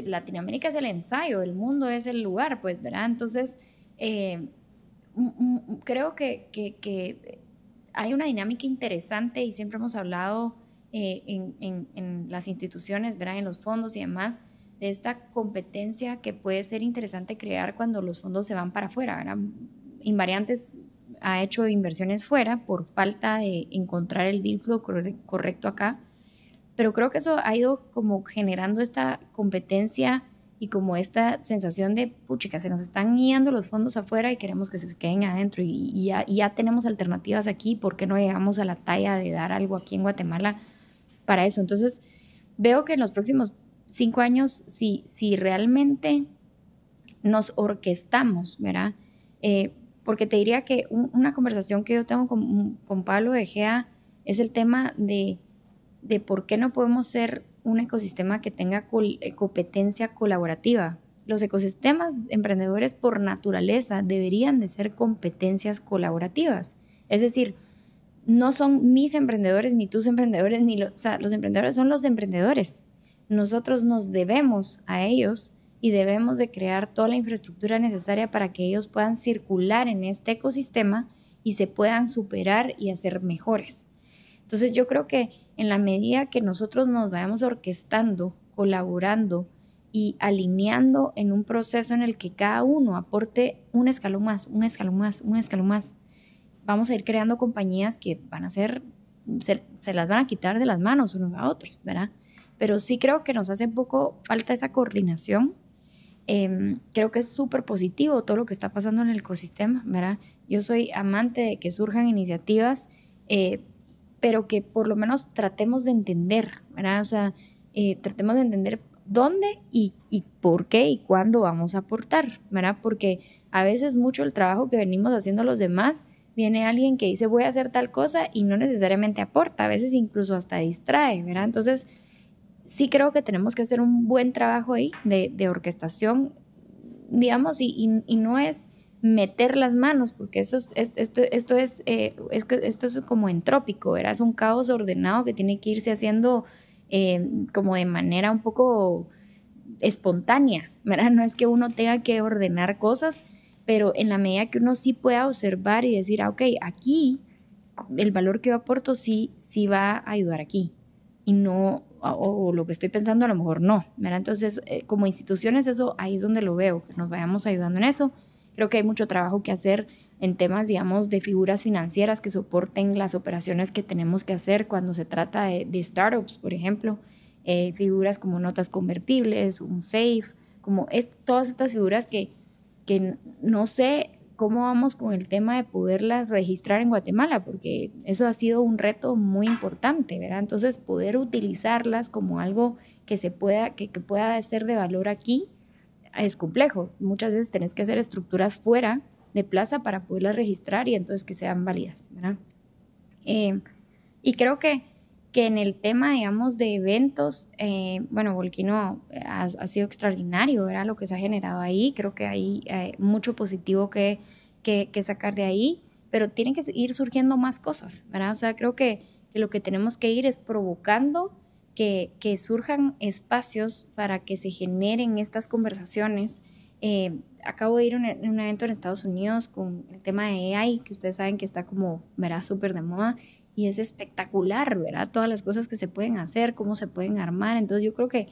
Latinoamérica es el ensayo, el mundo es el lugar, pues, ¿verdad? Entonces, creo que hay una dinámica interesante y siempre hemos hablado en las instituciones, ¿verdad? En los fondos y demás, de esta competencia que puede ser interesante crear cuando los fondos se van para afuera, ¿verdad? Invariantes ha hecho inversiones fuera por falta de encontrar el deal flow correcto acá, pero creo que eso ha ido como generando esta competencia y como esta sensación de, puchica, se nos están guiando los fondos afuera y queremos que se queden adentro y ya tenemos alternativas aquí, ¿por qué no llegamos a la talla de dar algo aquí en Guatemala para eso? Entonces, veo que en los próximos 5 años, si realmente nos orquestamos, ¿verdad? Porque te diría que una conversación que yo tengo con Pablo de Gea es el tema de por qué no podemos ser un ecosistema que tenga competencia colaborativa. Los ecosistemas emprendedores por naturaleza deberían de ser competencias colaborativas. Es decir, no son mis emprendedores ni tus emprendedores, o sea, los emprendedores son los emprendedores. Nosotros nos debemos a ellos y debemos de crear toda la infraestructura necesaria para que ellos puedan circular en este ecosistema y se puedan superar y hacer mejores. Entonces yo creo que en la medida que nosotros nos vayamos orquestando, colaborando y alineando en un proceso en el que cada uno aporte un escalón más, un escalón más, un escalón más, vamos a ir creando compañías que van a ser, se las van a quitar de las manos unos a otros, ¿verdad? Pero sí creo que nos hace un poco falta esa coordinación. Creo que es súper positivo todo lo que está pasando en el ecosistema, ¿verdad? Yo soy amante de que surjan iniciativas, pero que por lo menos tratemos de entender, ¿verdad? O sea, tratemos de entender dónde y por qué y cuándo vamos a aportar, ¿verdad? Porque a veces mucho el trabajo que venimos haciendo los demás, viene alguien que dice voy a hacer tal cosa y no necesariamente aporta, a veces incluso hasta distrae, ¿verdad? Entonces, sí creo que tenemos que hacer un buen trabajo ahí de orquestación, digamos, y no es meter las manos, porque esto es como entrópico, ¿verdad? Es un caos ordenado que tiene que irse haciendo como de manera un poco espontánea, ¿verdad? No es que uno tenga que ordenar cosas, pero en la medida que uno sí pueda observar y decir, ok, aquí el valor que yo aporto sí va a ayudar aquí, y no, o lo que estoy pensando a lo mejor no, ¿verdad? Entonces, como instituciones, eso ahí es donde lo veo, que nos vayamos ayudando en eso. Creo que hay mucho trabajo que hacer en temas, digamos, de figuras financieras que soporten las operaciones que tenemos que hacer cuando se trata de startups, por ejemplo, figuras como notas convertibles, un safe, como todas estas figuras que no sé cómo vamos con el tema de poderlas registrar en Guatemala, porque eso ha sido un reto muy importante, ¿verdad? Entonces, poder utilizarlas como algo que pueda ser de valor aquí es complejo. Muchas veces tenés que hacer estructuras fuera de plaza para poderlas registrar y entonces que sean válidas, ¿verdad? Y creo que en el tema, digamos, de eventos, bueno, Volcano ha sido extraordinario, ¿verdad? Lo que se ha generado ahí, creo que hay mucho positivo que sacar de ahí, pero tienen que ir surgiendo más cosas, ¿verdad? O sea, creo que lo que tenemos que ir es provocando que surjan espacios para que se generen estas conversaciones. Acabo de ir a un evento en Estados Unidos con el tema de AI, que ustedes saben que está como, ¿verdad?, súper de moda, y es espectacular, ¿verdad? Todas las cosas que se pueden hacer, cómo se pueden armar. Entonces yo creo que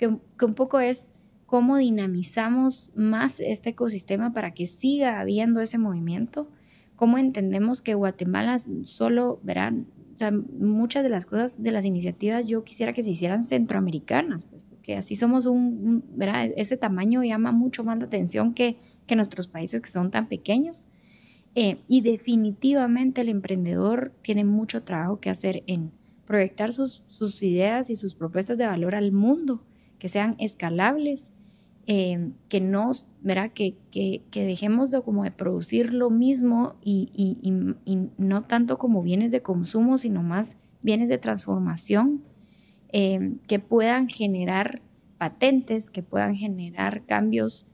un poco es cómo dinamizamos más este ecosistema para que siga habiendo ese movimiento, cómo entendemos que Guatemala solo, verán, o sea, muchas de las cosas, de las iniciativas, yo quisiera que se hicieran centroamericanas, pues, porque así somos ¿verdad? Ese tamaño llama mucho más la atención que nuestros países que son tan pequeños. Y definitivamente el emprendedor tiene mucho trabajo que hacer en proyectar sus ideas y sus propuestas de valor al mundo, que sean escalables, que no, ¿verdad? Que dejemos de producir lo mismo y no tanto como bienes de consumo, sino más bienes de transformación, que puedan generar patentes que puedan generar cambios,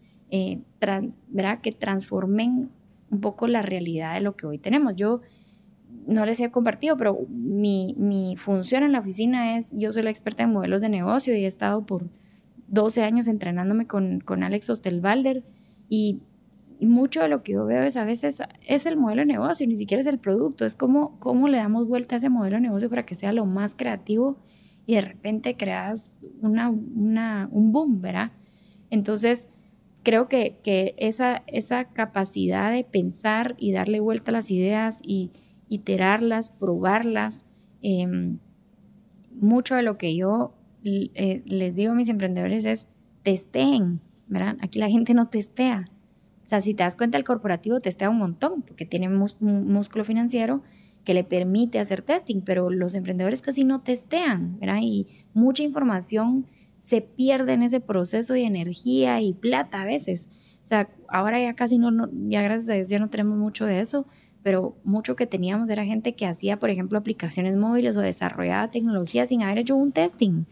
¿verdad? Que transformen un poco la realidad de lo que hoy tenemos. Yo no les he compartido, pero mi función en la oficina es, yo soy la experta en modelos de negocio y he estado por 12 años entrenándome con Alex Osterwalder, y mucho de lo que yo veo es a veces es el modelo de negocio, ni siquiera es el producto, es cómo le damos vuelta a ese modelo de negocio para que sea lo más creativo y de repente creas un boom, ¿verdad? Entonces, creo que esa capacidad de pensar y darle vuelta a las ideas y iterarlas, probarlas, mucho de lo que yo les digo a mis emprendedores es testeen, ¿verdad? Aquí la gente no testea. O sea, si te das cuenta, el corporativo testea un montón porque tiene un músculo financiero que le permite hacer testing, pero los emprendedores casi no testean, ¿verdad? Y mucha información se pierde en ese proceso y energía y plata a veces. O sea, ahora ya casi ya gracias a Dios ya no tenemos mucho de eso, pero mucho que teníamos era gente que hacía, por ejemplo, aplicaciones móviles o desarrollaba tecnología sin haber hecho un testing.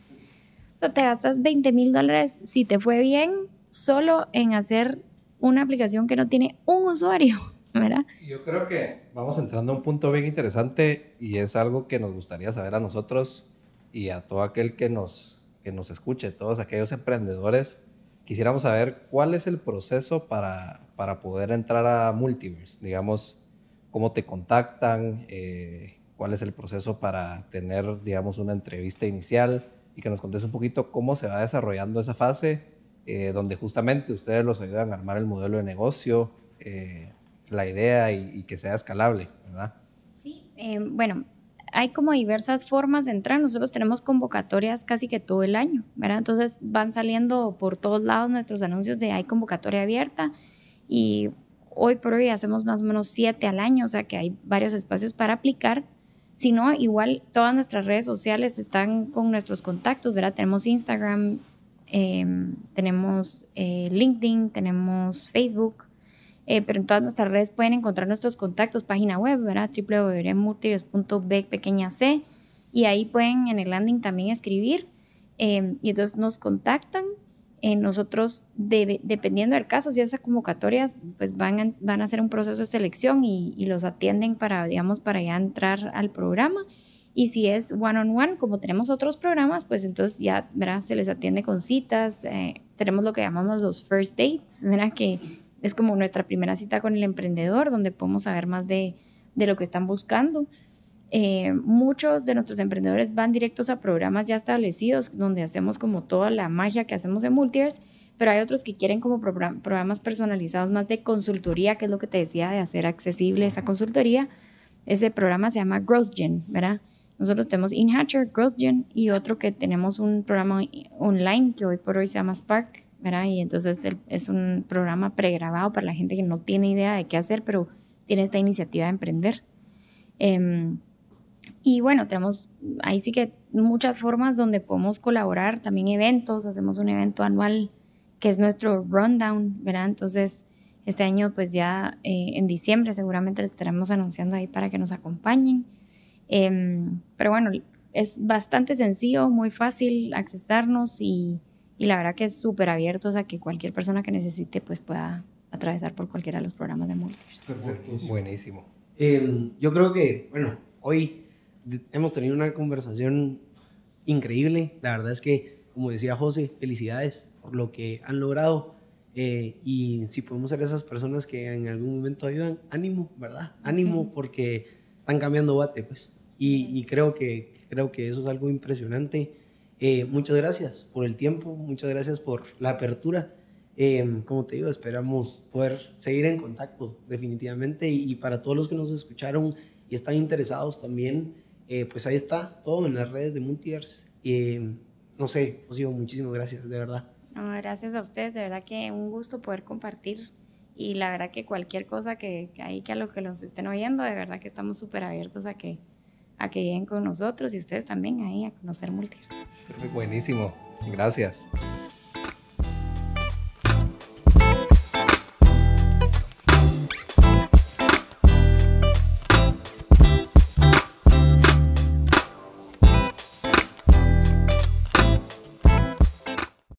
O sea, te gastas $20,000 si te fue bien solo en hacer una aplicación que no tiene un usuario, ¿verdad? Yo creo que vamos entrando a un punto bien interesante y es algo que nos gustaría saber a nosotros y a todo aquel que nos escuche, todos aquellos emprendedores. Quisiéramos saber cuál es el proceso para poder entrar a Multiverse, digamos, cómo te contactan, cuál es el proceso para tener, digamos, una entrevista inicial, y que nos contes un poquito cómo se va desarrollando esa fase, donde justamente ustedes los ayudan a armar el modelo de negocio, la idea y que sea escalable, ¿verdad? Sí, bueno, hay como diversas formas de entrar. Nosotros tenemos convocatorias casi que todo el año, ¿verdad? Entonces van saliendo por todos lados nuestros anuncios de hay convocatoria abierta, y hoy por hoy hacemos más o menos 7 al año, o sea que hay varios espacios para aplicar. Si no, igual todas nuestras redes sociales están con nuestros contactos, ¿verdad? Tenemos Instagram, tenemos LinkedIn, tenemos Facebook, pero en todas nuestras redes pueden encontrar nuestros contactos, página web, ¿verdad? www.multiverse.b/c, y ahí pueden en el landing también escribir, y entonces nos contactan. Nosotros, dependiendo del caso, si esas convocatorias, pues van a hacer un proceso de selección y los atienden para ya entrar al programa. Y si es one-on-one, como tenemos otros programas, pues entonces ya, ¿verdad? Se les atiende con citas. Tenemos lo que llamamos los first dates, ¿verdad? Que es como nuestra primera cita con el emprendedor, donde podemos saber más de lo que están buscando. Muchos de nuestros emprendedores van directos a programas ya establecidos, donde hacemos como toda la magia que hacemos en Multiverse, pero hay otros que quieren como programas personalizados más de consultoría, que es lo que te decía, de hacer accesible esa consultoría. Ese programa se llama Growth Gen, ¿verdad? Nosotros tenemos InHatcher, Growth Gen, y otro que tenemos un programa online que hoy por hoy se llama Spark, ¿verdad? Y entonces es un programa pregrabado para la gente que no tiene idea de qué hacer, pero tiene esta iniciativa de emprender. Y bueno, tenemos ahí sí que muchas formas donde podemos colaborar, también eventos. Hacemos un evento anual que es nuestro rundown, ¿verdad? Entonces este año pues ya en diciembre seguramente les estaremos anunciando ahí para que nos acompañen. Pero bueno, es bastante sencillo, muy fácil accesarnos, y la verdad que es súper abierto, o sea que cualquier persona que necesite pues pueda atravesar por cualquiera de los programas de Multiverse. Perfecto. Buenísimo. Yo creo que, bueno, hoy hemos tenido una conversación increíble. La verdad es que, como decía José, felicidades por lo que han logrado, y si podemos ser esas personas que en algún momento ayudan, ánimo, ¿verdad? Ánimo, porque están cambiando bate, pues, y creo que eso es algo impresionante. Muchas gracias por el tiempo, muchas gracias por la apertura. Como te digo, esperamos poder seguir en contacto definitivamente, y para todos los que nos escucharon y están interesados también, pues ahí está todo en las redes de Multiverse. No sé, Rocío, muchísimas gracias, de verdad. No, gracias a ustedes, de verdad que un gusto poder compartir, y la verdad que cualquier cosa que a los que los estén oyendo, de verdad que estamos súper abiertos a que lleguen con nosotros, y ustedes también ahí a conocer Multiverse. Buenísimo, gracias.